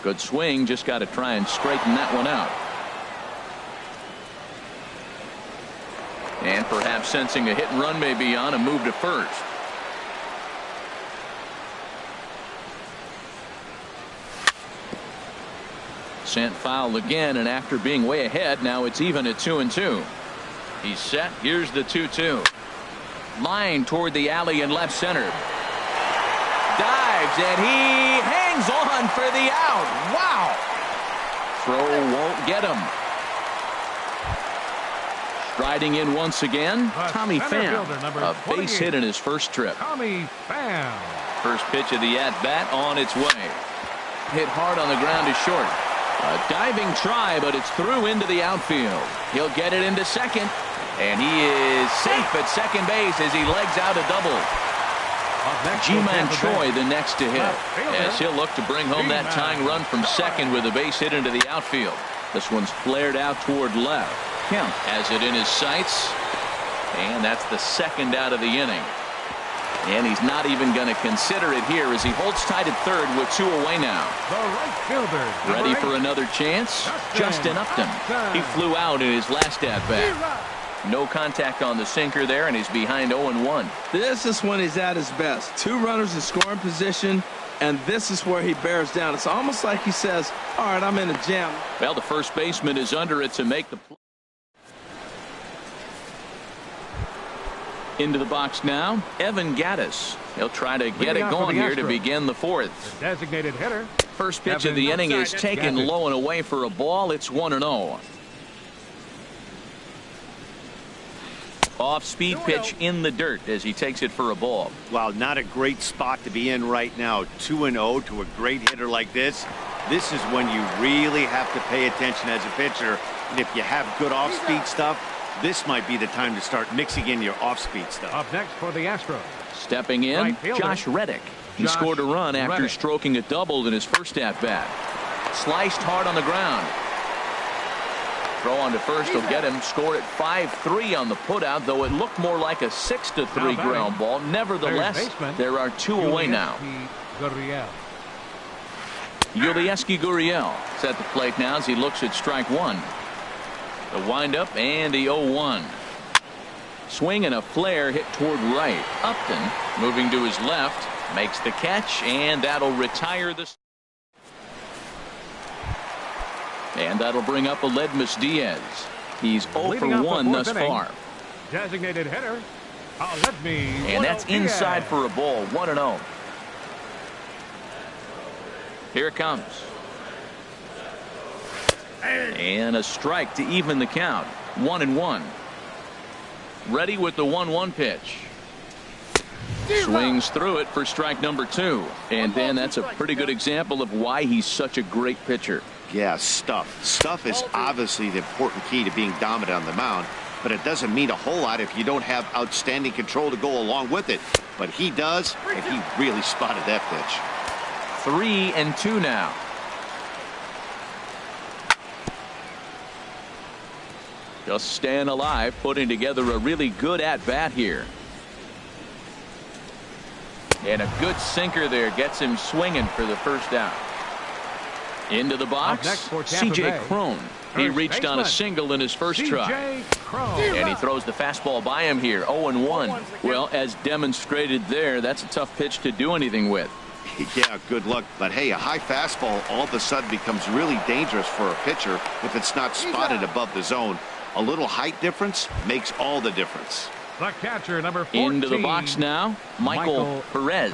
Good swing, just got to try and straighten that one out. And perhaps sensing a hit and run may be on, a move to first. Sent foul again, and after being way ahead, now it's even at 2-2. He's set. Here's the 2-2. Line toward the alley in left center. Dives, and he hangs on for the out. Wow. Throw won't get him. Striding in once again, Tommy Pham. A base hit in his first trip. Tommy Pham. First pitch of the at-bat on its way. Hit hard on the ground to short. A diving try, but it's through into the outfield. He'll get it into second, and he is safe at second base as he legs out a double. Ji-Man Choi the next to hit, as he'll look to bring home that tying run from second with a base hit into the outfield. This one's flared out toward left. Kemp has it in his sights, and that's the second out of the inning. And he's not even going to consider it here as he holds tight at third with 2 away now. The right fielder. Ready for another chance? Justin Upton. He flew out in his last at-bat. No contact on the sinker there, and he's behind 0-1. This is when he's at his best. 2 runners in scoring position, and this is where he bears down. It's almost like he says, all right, I'm in a jam. Well, the first baseman is under it to make the play. Into the box now, Evan Gattis. He'll try to get it going here to begin the fourth. The designated hitter. First pitch of the inning is taken low and away for a ball. It's 1-0. Off-speed pitch in the dirt as he takes it for a ball. Wow, not a great spot to be in right now. 2-0 to a great hitter like this. This is when you really have to pay attention as a pitcher. And if you have good off-speed stuff, this might be the time to start mixing in your off-speed stuff. Up next for the Astros. Stepping in, Josh Reddick. He scored a run after stroking a double in his first at-bat. Sliced hard on the ground. Throw on to first will get him. Scored at 5-3 on the putout, though it looked more like a 6-3 ground ball. Nevertheless, there are 2 away now. Yulieski Gurriel is at the plate now as he looks at strike 1. The windup and the 0-1. Swing and a flare hit toward right. Upton moving to his left makes the catch, and that'll retire this. And that'll bring up Aledmus Diaz. He's 0 for 1 thus far. Designated hitter, Aledmus. And that's inside for a ball. 1-0. Here it comes. And a strike to even the count. 1-1. Ready with the 1-1 pitch. Swings through it for strike number 2. And then that's a pretty good example of why he's such a great pitcher. Yeah, stuff. Stuff is obviously the important key to being dominant on the mound, but it doesn't mean a whole lot if you don't have outstanding control to go along with it. But he does, and he really spotted that pitch. 3-2 now. Just staying alive, putting together a really good at-bat here. And a good sinker there gets him swinging for the first out. Into the box, C.J. Cron. He reached on a single in his first try. And he throws the fastball by him here, 0-1. Well, as demonstrated there, that's a tough pitch to do anything with. Yeah, good luck. But, hey, a high fastball all of a sudden becomes really dangerous for a pitcher if it's not spotted above the zone. A little height difference makes all the difference. The catcher, number 14. Into the box now, Michael Perez.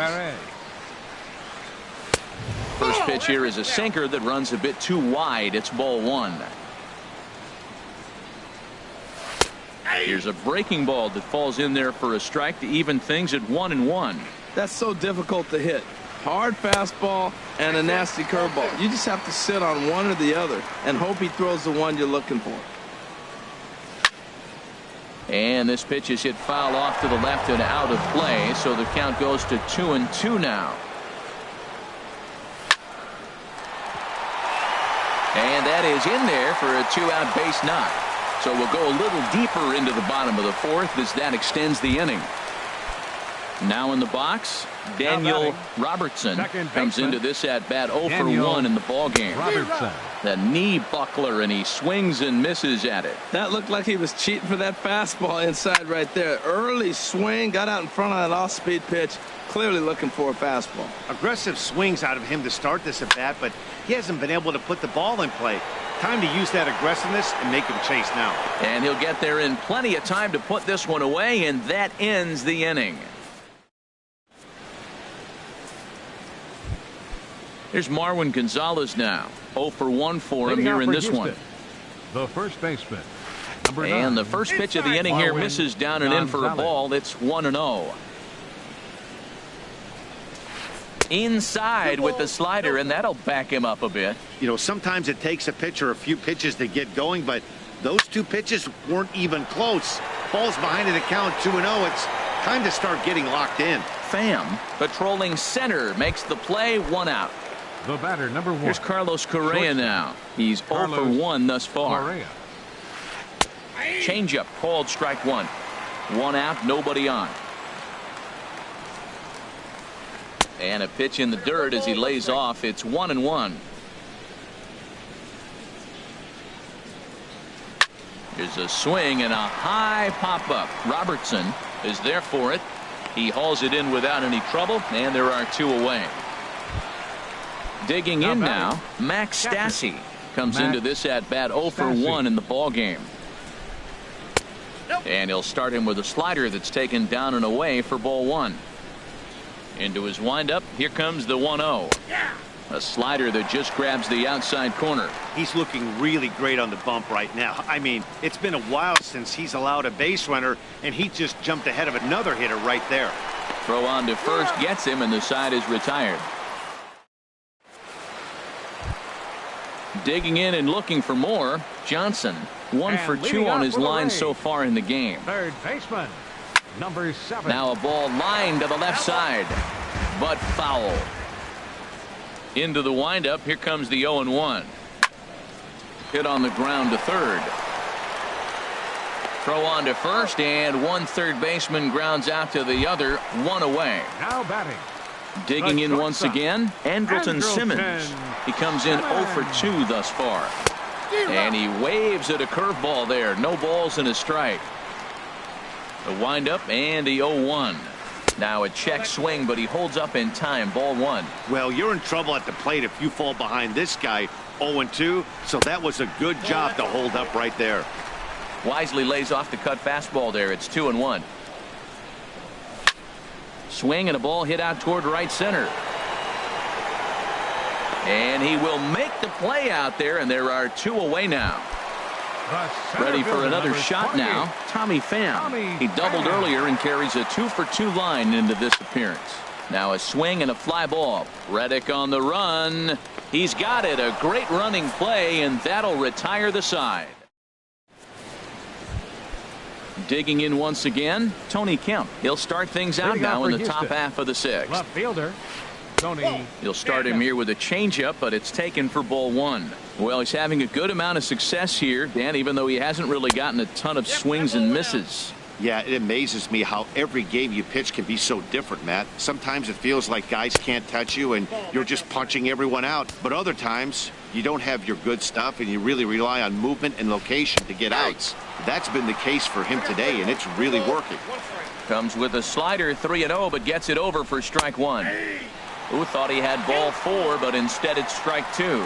First pitch here is a sinker that runs a bit too wide. It's ball 1. Here's a breaking ball that falls in there for a strike to even things at 1-1. That's so difficult to hit. Hard fastball and a nasty curveball. You just have to sit on one or the other and hope he throws the one you're looking for. And this pitch is hit foul off to the left and out of play, so the count goes to 2-2 now. And that is in there for a 2-out base knock. So we'll go a little deeper into the bottom of the 4th as that extends the inning. Now in the box, Daniel Robertson comes into this at bat 0 for 1 in the ball game. The knee buckler, and he swings and misses at it. That looked like he was cheating for that fastball inside right there. Early swing, got out in front of that off-speed pitch, clearly looking for a fastball. Aggressive swings out of him to start this at bat, but he hasn't been able to put the ball in play. Time to use that aggressiveness and make him chase now. And he'll get there in plenty of time to put this one away, and that ends the inning. Here's Marwin Gonzalez now. 0 for 1 for him here in this one. The first baseman. And the first pitch of the inning here misses down and in for a ball. It's 1-0. Inside with the slider, and that'll back him up a bit. You know, sometimes it takes a pitcher a few pitches to get going, but those 2 pitches weren't even close. Ball's behind in the count, 2-0. It's time to start getting locked in. Pham patrolling center makes the play, 1 out. The batter, number 1. Here's Carlos Correa now. He's 0 for 1 thus far. Changeup called strike 1. 1 out, nobody on. And a pitch in the dirt as he lays off. It's 1-1. Here's a swing and a high pop-up. Robertson is there for it. He hauls it in without any trouble, and there are 2 away. Digging in now, Max Stassi comes into this at bat 0 for 1 in the ball game. And he'll start him with a slider that's taken down and away for ball 1. Into his windup, here comes the 1-0. A slider that just grabs the outside corner. He's looking really great on the bump right now. I mean, it's been a while since he's allowed a base runner, and he just jumped ahead of another hitter right there. Throw on to first gets him, and the side is retired. Digging in and looking for more, Johnson. 1 for 2 on his line so far in the game. Third baseman, number 7. Now a ball lined to the left side, but foul. Into the windup, here comes the 0-1. Hit on the ground to third. Throw on to first, and one third baseman grounds out to the other, 1 away. Now batting. Digging in once again, Andrelton Simmons. He comes in 0 for 2 thus far. And he waves at a curveball there. No balls and a strike. The windup and the 0-1. Now a check swing, but he holds up in time. Ball 1. Well, you're in trouble at the plate if you fall behind this guy. 0-2. So that was a good job to hold up right there. Wisely lays off the cut fastball there. It's 2-1. Swing and a ball hit out toward right center. And he will make the play out there, and there are 2 away now. Ready for another shot now, Tommy Pham. He doubled earlier and carries a 2 for 2 line into this appearance. Now a swing and a fly ball. Reddick on the run. He's got it. A great running play, and that'll retire the side. Digging in once again, Tony Kemp. He'll start things out now in the top half of the 6th. Left fielder, Tony. He'll start him here with a changeup, but it's taken for ball 1. Well, he's having a good amount of success here, Dan, even though he hasn't really gotten a ton of swings and misses. Yeah, it amazes me how every game you pitch can be so different, Matt. Sometimes it feels like guys can't touch you and you're just punching everyone out. But other times, you don't have your good stuff and you really rely on movement and location to get outs. That's been the case for him today, and it's really working. Comes with a slider, 3-0, but gets it over for strike one. Who thought he had ball 4, but instead it's strike 2.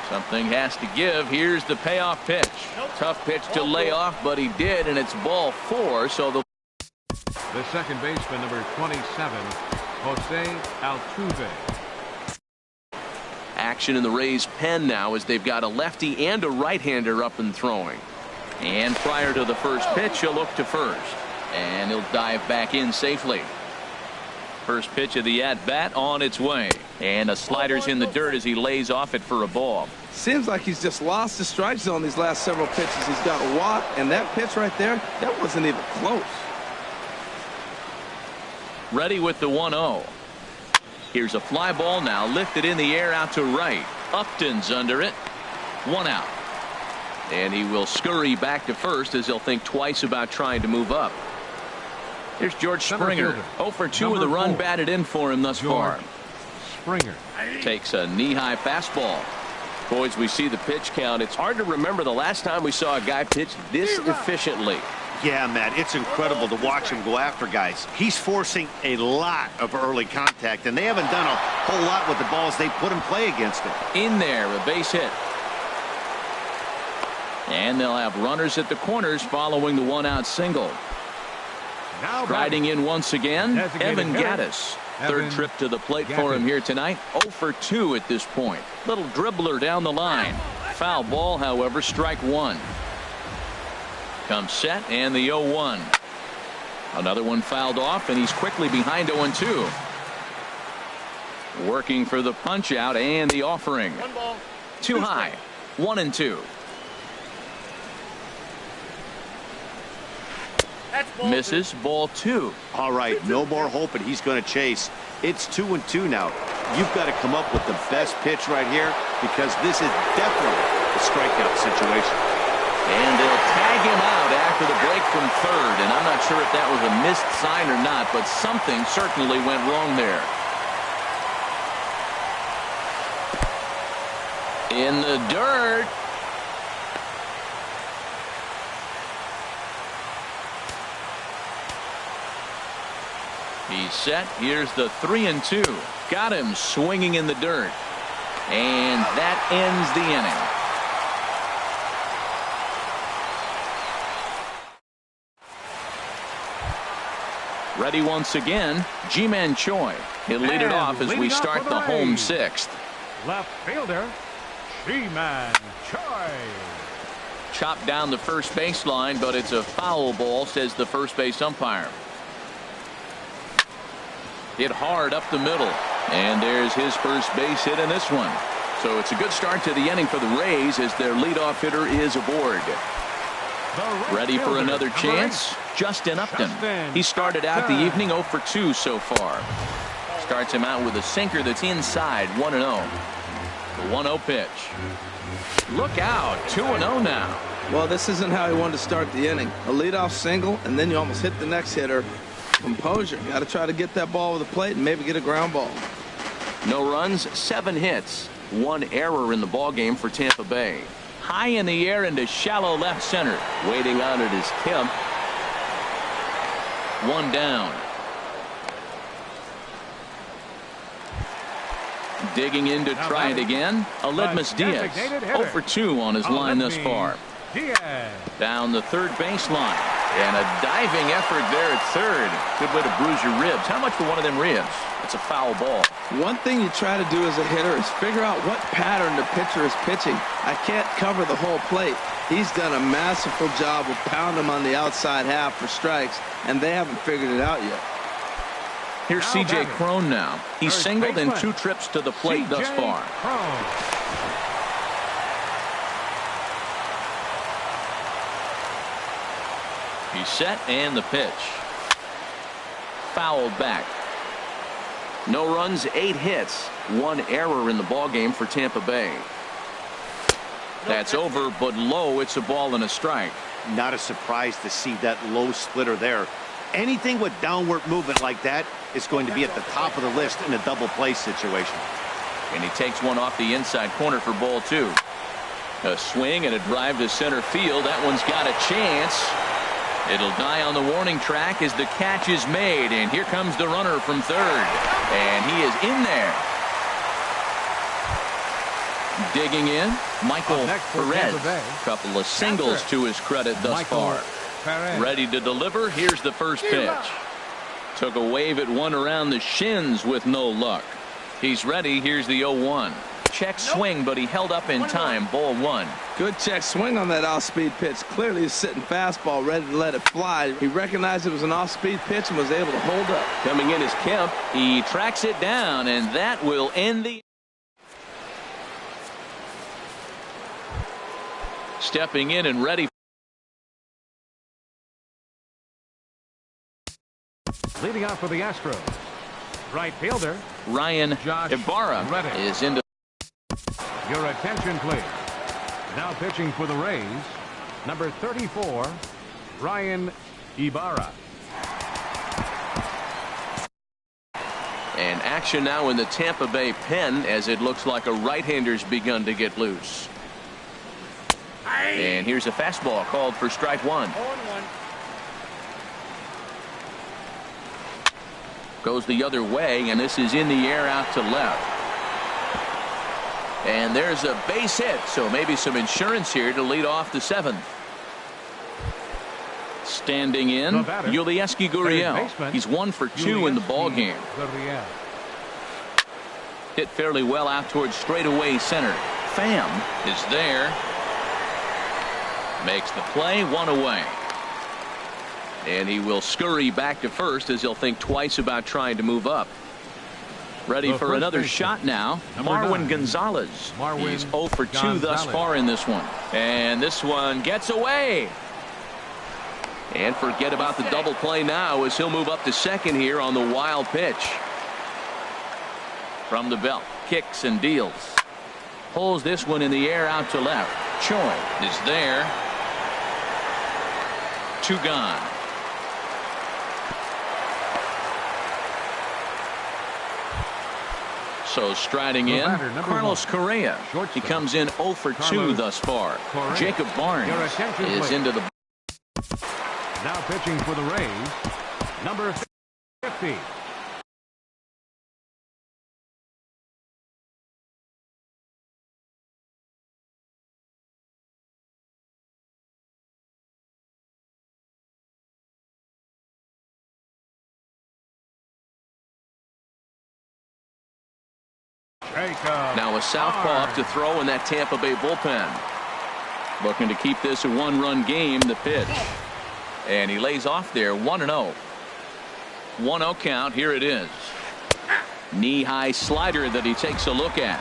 Something has to give. Here's the payoff pitch. Tough pitch to lay off, but he did, and it's ball 4. So the second baseman, number 27, Jose Altuve. action in the Rays pen now as they've got a lefty and a right-hander up and throwing. And prior to the first pitch, he'll look to first. And he'll dive back in safely. First pitch of the at-bat on its way. And the slider's in the dirt as he lays off it for a ball. Seems like he's just lost the strike zone these last several pitches. He's got a walk, and that pitch right there, that wasn't even close. Ready with the 1-0. Here's a fly ball now lifted in the air out to right. Upton's under it. 1 out. And he will scurry back to first as he'll think twice about trying to move up. Here's George Springer. 0 for 2 with a run batted in for him thus far. Springer takes a knee-high fastball. Boys, we see the pitch count. It's hard to remember the last time we saw a guy pitch this efficiently. Yeah, Matt, it's incredible to watch him go after guys. He's forcing a lot of early contact, and they haven't done a whole lot with the balls they put in play against him. In there, a base hit. And they'll have runners at the corners following the 1-out single. now Riding in once again, Evan Gattis. Third Evan trip to the plate for him here tonight. 0 for 2 at this point. Little dribbler down the line. Foul ball, however, strike one. Comes set and the 0-1. Another one fouled off, and he's quickly behind 0-2. Working for the punch out and the offering. Too high. 1-2. Misses, ball 2. All right, no more hoping he's going to chase. It's 2-2 now. You've got to come up with the best pitch right here, because this is definitely a strikeout situation. And they'll tag him out after the break from third, and I'm not sure if that was a missed sign or not, but something certainly went wrong there. In the dirt. He's set. Here's the 3-2. Got him swinging in the dirt. And that ends the inning. Ready once again, Ji-Man Choi. He'll lead it off as we start the home sixth. left fielder, Ji-Man Choi. Chopped down the first baseline, but it's a foul ball, says the first base umpire. Hit hard up the middle, and there's his first base hit in this one. So it's a good start to the inning for the Rays as their leadoff hitter is aboard. Ready for another chance? Justin Upton. He started out the evening 0 for 2 so far. Starts him out with a sinker that's inside. 1-0. The 1-0 pitch. Look out. 2-0 now. Well, this isn't how he wanted to start the inning. A leadoff single, and then you almost hit the next hitter. Composure. Got to try to get that ball with the plate and maybe get a ground ball. No runs, 7 hits. 1 error in the ballgame for Tampa Bay. High in the air into shallow left center. Waiting on it is Kemp. 1 down. Digging in to try it again. Aledmus Diaz. 0 for 2 on his line thus far. Down the third baseline. And a diving effort there at third. Good way to bruise your ribs. How much for one of them ribs? It's a foul ball. One thing you try to do as a hitter is figure out what pattern the pitcher is pitching. I can't cover the whole plate. He's done a masterful job of pounding him on the outside half for strikes, and they haven't figured it out yet. Here's C.J. Cron now. He's singled in 2 trips to the plate thus far. He's set, and the pitch. Fouled back. No runs, 8 hits. 1 error in the ballgame for Tampa Bay. That's over, but low. It's a ball and a strike. Not a surprise to see that low splitter there. Anything with downward movement like that is going to be at the top of the list in a double play situation. And he takes one off the inside corner for ball 2. A swing and a drive to center field. That one's got a chance. It'll die on the warning track as the catch is made. And here comes the runner from third. And he is in there. Digging in, Michael Perez. Couple of singles to his credit thus far. Ready to deliver. Here's the first pitch. Took a wave at one around the shins with no luck. He's ready. Here's the 0-1. Check swing, but he held up in time. Ball 1. Good check swing on that off-speed pitch. Clearly he's sitting fastball, ready to let it fly. He recognized it was an off-speed pitch and was able to hold up. Coming in is Kemp. He tracks it down, and that will end the... Stepping in and ready. Leading off for the Astros, right fielder Ryan Ibarra is into. Your attention, please. Now pitching for the Rays, number 34, Ryan Ibarra. And action now in the Tampa Bay pen as it looks like a right-hander's begun to get loose. And here's a fastball called for strike 1. Goes the other way, and this is in the air out to left. And there's a base hit, so maybe some insurance here to lead off the 7th. Standing in, Yulieski Gurriel. He's 1 for 2 in the ball game. Hit fairly well out towards straightaway center. Pham is there. Makes the play, 1 away. And he will scurry back to first as he'll think twice about trying to move up. Ready for another shot now. Marwin Gonzalez. He's 0 for 2 thus far in this one. And this one gets away. And forget about the double play now as he'll move up to second here on the wild pitch. From the belt, kicks and deals. Pulls this one in the air out to left. Choi is there. 2 gone. So striding in, Carlos Correa. He comes in 0 for 2 thus far. Jacob Barnes is into the... Now pitching for the Rays, number 50. Now a southpaw up to throw in that Tampa Bay bullpen. Looking to keep this a 1-run game. The pitch. And he lays off there. 1-0. 1-0 count. Here it is. Knee-high slider that he takes a look at.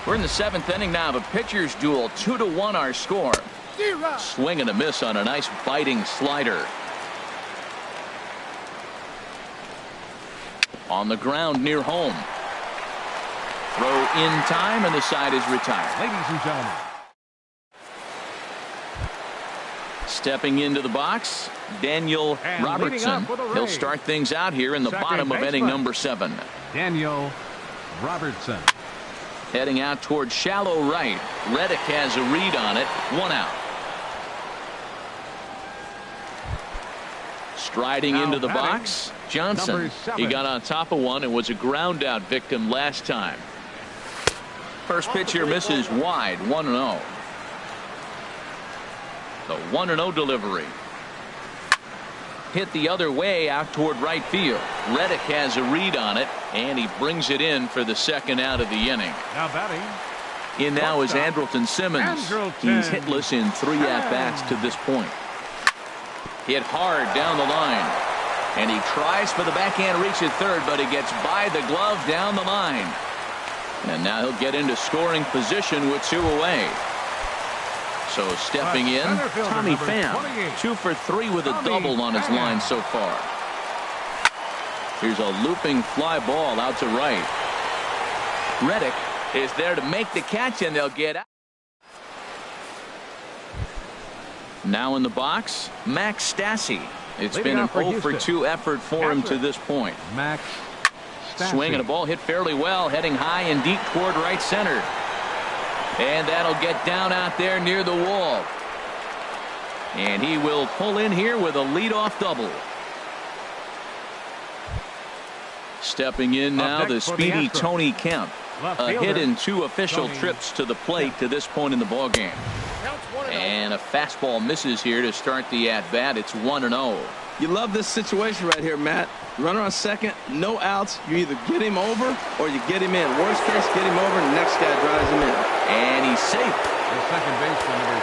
We're in the 7th inning now of a pitcher's duel. 2-1 our score. Swing and a miss on a nice biting slider. On the ground near home. Throw in time, and the side is retired. Ladies and gentlemen. Stepping into the box, Daniel Robertson. He'll start things out here in the bottom of inning number 7. Daniel Robertson. Heading out towards shallow right. Reddick has a read on it. 1 out. Striding into the box, Johnson. He got on top of one and was a ground out victim last time. First pitch here misses wide. 1-0. The 1-0 delivery. Hit the other way out toward right field. Reddick has a read on it, and he brings it in for the 2nd out of the inning. Now batting. In now is Andrelton Simmons. He's hitless in 3 at-bats to this point. Hit hard down the line. And he tries for the backhand reach at third, but he gets by the glove down the line. And now he'll get into scoring position with 2 away. So stepping in, Tommy Pham. 2 for 3 with a double on his line so far. Here's a looping fly ball out to right. Reddick is there to make the catch, and they'll get out. Now in the box, Max Stassi. It's been an 0 for 2 effort for him to this point. Max Swing and a ball hit fairly well, heading high and deep toward right center. And that'll get down out there near the wall. And he will pull in here with a leadoff double. Stepping in now, the speedy Tony Kemp. A hit in 2 official trips to the plate to this point in the ballgame. And a fastball misses here to start the at-bat. It's 1-0. You love this situation right here, Matt. Runner on second, no outs. You either get him over or you get him in. Worst case, get him over, and the next guy drives him in. And he's safe. The second baseman, number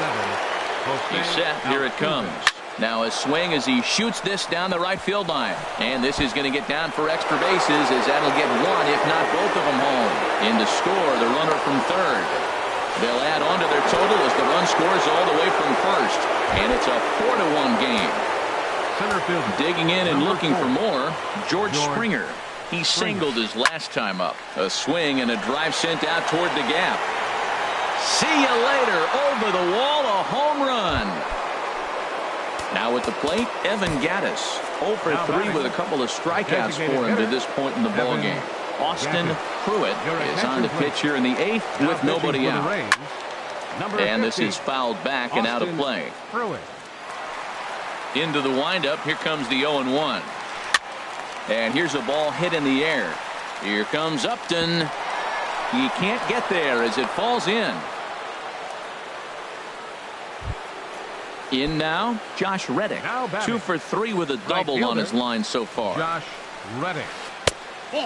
27. He's set. Here it comes. Now a swing as he shoots this down the right field line. And this is going to get down for extra bases, as that'll get one, if not both of them, home. In to score, the runner from third. They'll add on to their total as the run scores all the way from first. And it's a 4-1 game. Center field. Digging in and looking for more, George Springer. He singled his last time up. A swing and a drive sent out toward the gap. See you later. Over the wall, a home run. Now at the plate, Evan Gattis. 0 for 3 with a couple of strikeouts for him to this point in the ballgame. Austin Pruitt is on the pitch here in the 8th with nobody out. And this is fouled back and out of play. Into the windup. Here comes the 0-1. And here's a ball hit in the air. Here comes Upton. He can't get there as it falls in. In now, Josh Reddick. 2 for 3 with a double on his line so far. Josh Reddick.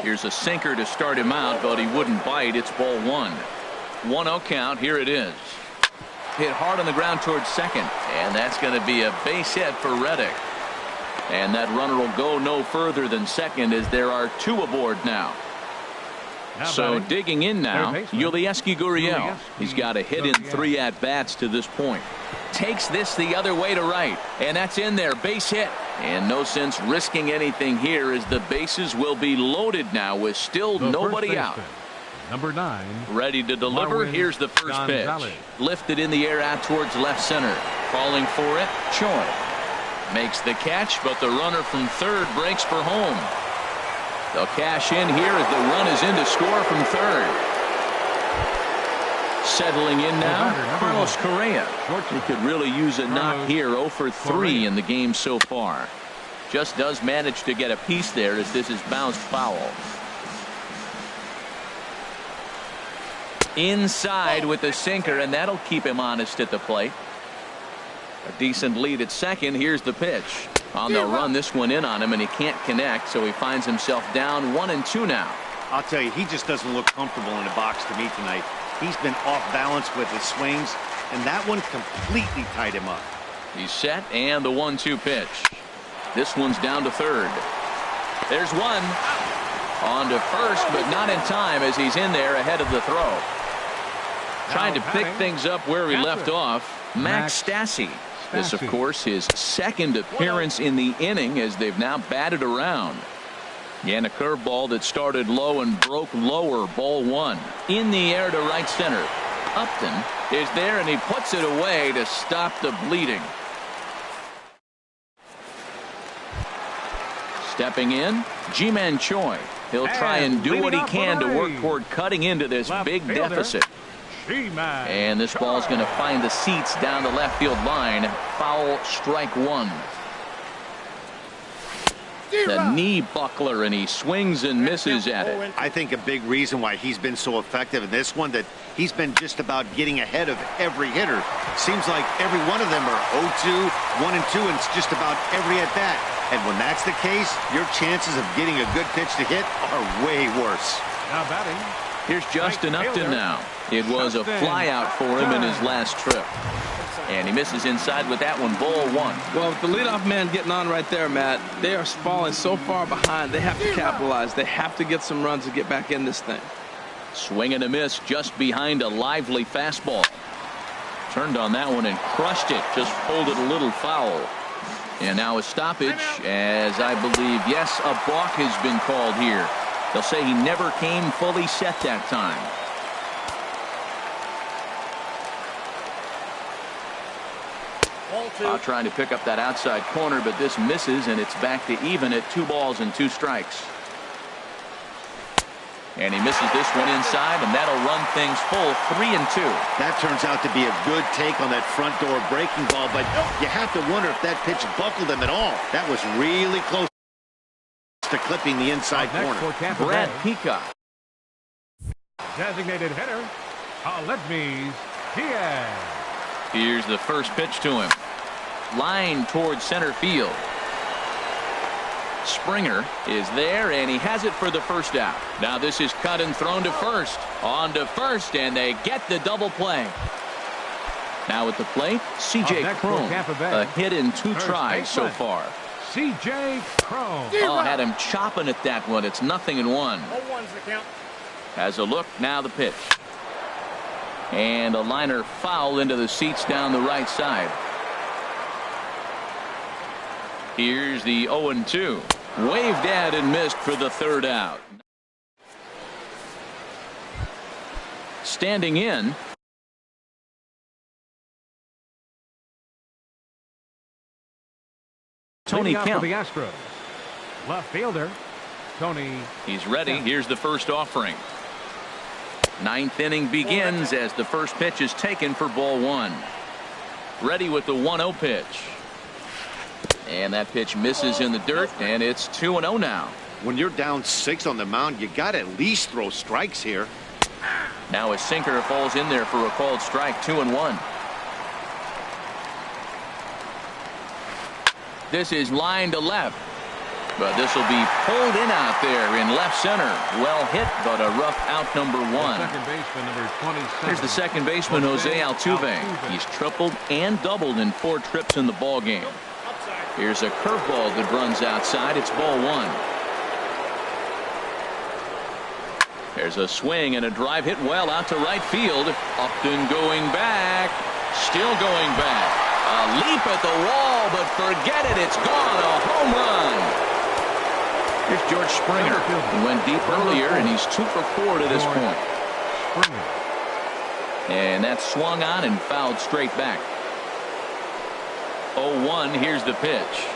Here's a sinker to start him out, but he wouldn't bite. It's ball 1. 1-0 count. Here it is. Hit hard on the ground towards second, and that's going to be a base hit for Reddick. And that runner will go no further than second, as there are 2 aboard now. So digging in now, Yulieski Gurriel. He's got a hit in 3 at-bats to this point. Takes this the other way to right, and that's in there. Base hit. And no sense risking anything here, as the bases will be loaded now with still nobody out. Number 9. Ready to deliver. Here's the first pitch. Lifted in the air out towards left center. Calling for it, Choi. Makes the catch, but the runner from third breaks for home. They'll cash in here as the run is in to score from third. Settling in now, Carlos Correa. He could really use a knock here. 0 for 3 in the game so far. Just does manage to get a piece there as this is bounced foul. Inside with the sinker, and that'll keep him honest at the plate. A decent lead at second. Here's the pitch. They'll run this one in on him, and he can't connect, so he finds himself down 1-2 now. I'll tell you, he just doesn't look comfortable in the box to me tonight. He's been off balance with his swings, and that one completely tied him up. He's set, and the 1-2 pitch. This one's down to third. There's one. On to first, but not in time, as he's in there ahead of the throw. Trying to pick things up where he left off, Max Stassi. This, of course, his second appearance in the inning, as they've now batted around. And a curveball that started low and broke lower. Ball 1. In the air to right center. Upton is there, and he puts it away to stop the bleeding. Stepping in, Ji-Man Choi. He'll try and do what he can to work toward cutting into this big deficit. And this ball's going to find the seats down the left field line. Foul, strike 1. The knee buckler, and he swings and misses at it. I think a big reason why he's been so effective in this one, that he's been just about getting ahead of every hitter. Seems like every one of them are 0-2, 1-2, and it's just about every at bat. And when that's the case, your chances of getting a good pitch to hit are way worse. Now batting. Here's Justin Upton now. It was a fly out for him in his last trip. And he misses inside with that one. Ball 1. Well, with the leadoff man getting on right there, Matt, they are falling so far behind. They have to capitalize. They have to get some runs to get back in this thing. Swing and a miss just behind a lively fastball. Turned on that one and crushed it. Just pulled it a little foul. And now a stoppage, as I believe, yes, a balk has been called here. They'll say he never came fully set that time. Trying to pick up that outside corner, but this misses, and it's back to even at 2 balls and 2 strikes. And he misses this one inside, and that'll run things full 3-2. That turns out to be a good take on that front door breaking ball, but you have to wonder if that pitch buckled him at all. That was really close to clipping the inside corner. Brad Peacock. Designated hitter, Aledmys Diaz. Here's the first pitch to him. Line towards center field. Springer is there, and he has it for the first out. Now this is cut and thrown to first. On to first, and they get the double play. Now at the plate, C.J. Cron. A hit in 2 tries so far. C.J. Cron. Oh, had him chopping at that one. It's 0-1. Has a look, now the pitch. And a liner foul into the seats down the right side. Here's the 0-2. Waved at and missed for the third out. Standing in. Tony Kemp. For the Astros. Left fielder, Tony. He's ready. Here's the first offering. 9th inning begins as the first pitch is taken for ball 1. Ready with the 1-0 pitch. And that pitch misses in the dirt, and it's 2-0 now. When you're down 6 on the mound, you got to at least throw strikes here. Now a sinker falls in there for a called strike. 2-1. This is line to left, but this will be pulled in out there in left center. Well hit, but a rough out, number 1. Second baseman, number 27. Here's the second baseman, Jose Altuve. He's tripled and doubled in 4 trips in the ball game. Here's a curveball that runs outside. It's ball 1. There's a swing and a drive hit well out to right field. Upton going back. Still going back. A leap at the wall, but forget it. It's gone. A home run. Here's George Springer. He went deep earlier, and he's 2 for 4 to this point. And that swung on and fouled straight back. 0-1. Here's the pitch.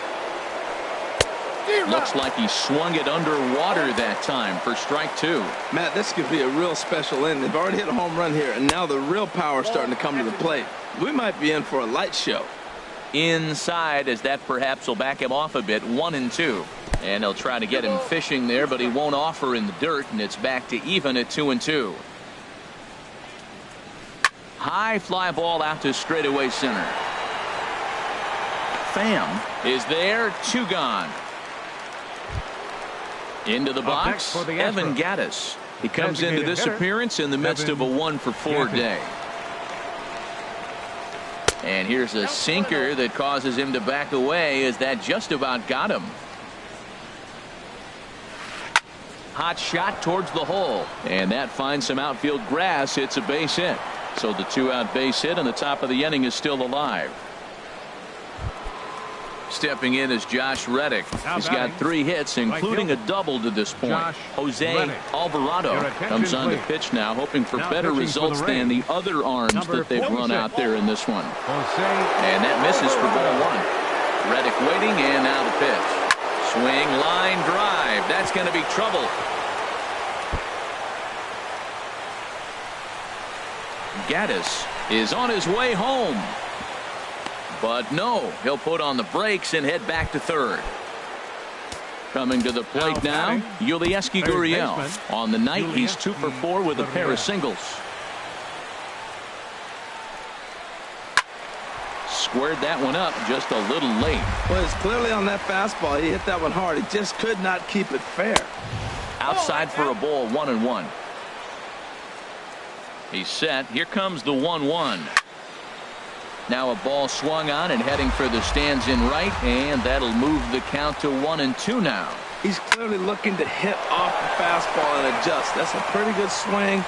Looks like he swung it underwater that time for strike 2. Matt, this could be a real special inning. They've already hit a home run here, and now the real power is starting to come to the plate. We might be in for a light show. Inside, as that perhaps will back him off a bit. 1-2. And they'll try to get him fishing there, but he won't offer in the dirt, and it's back to even at 2-2. High fly ball out to straightaway center. Pham is there. 2 gone. Into the box, Evan Gattis. He comes into this appearance in the midst of a 1 for 4 day. And here's a sinker that causes him to back away, as that just about got him. Hot shot towards the hole, and that finds some outfield grass. It's a base hit. So the 2-out base hit on the top of the inning is still alive. Stepping in is Josh Reddick. He's got 3 hits, including a double to this point. Jose Alvarado comes on to pitch now, hoping for better results than the other arms that they've run out there in this one. And that misses for ball 1. Reddick waiting, and now the pitch. Swing, line drive. That's going to be trouble. Gattis is on his way home. But no, he'll put on the brakes and head back to third. Coming to the plate now, Yulieski Gurriel. On the night, he's 2 for 4 with a pair of singles. Squared that one up just a little late. Well, it's clearly on that fastball. He hit that one hard. He just could not keep it fair. Outside for a ball, 1-1. He's set. Here comes the 1-1. Now a ball swung on and heading for the stands in right, and that'll move the count to 1-2 now. He's clearly looking to hit off the fastball and adjust. That's a pretty good swing.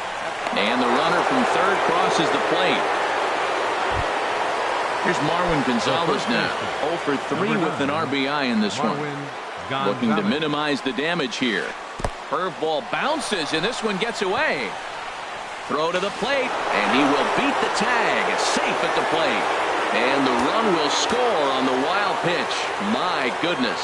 And the runner from third crosses the plate. Here's Marwin Gonzalez now. 0 for 3 with an RBI in this one. Looking to minimize the damage here. Curveball bounces, and this one gets away. Throw to the plate, and he will beat the tag. Safe at the plate. And the run will score on the wild pitch. My goodness.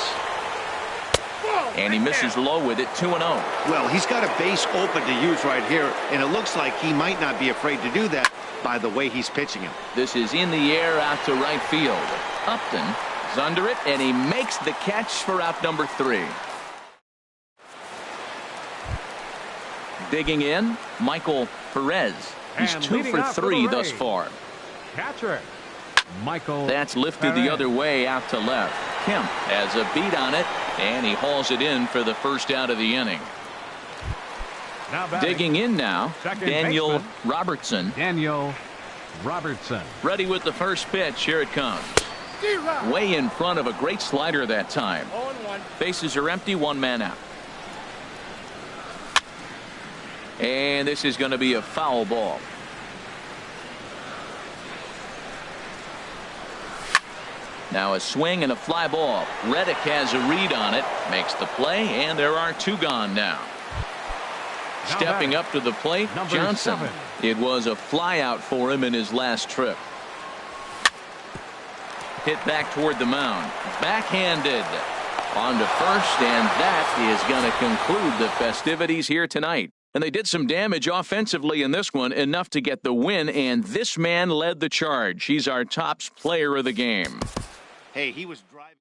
And he misses low with it, 2-0. Well, he's got a base open to use right here, and it looks like he might not be afraid to do that by the way he's pitching him. This is in the air out to right field. Upton is under it, and he makes the catch for out number 3. Digging in, Michael Perez. He's And 2 for 3 thus far. Catcher, Michael. That's lifted the other way out to left. Kemp has a beat on it, and he hauls it in for the first out of the inning. Now batting, Digging in now, second Daniel baseman, Robertson. Daniel Robertson. Ready with the first pitch. Here it comes. Way in front of a great slider that time. Bases are empty, 1 man out. And this is going to be a foul ball. Now a swing and a fly ball. Reddick has a read on it, makes the play, and there are 2 gone now. Stepping up to the plate, Johnson. 7. It was a fly out for him in his last trip. Hit back toward the mound. Backhanded. On to first, and that is going to conclude the festivities here tonight. And they did some damage offensively in this one, enough to get the win, and this man led the charge. He's our top player of the game. Hey, he was driving.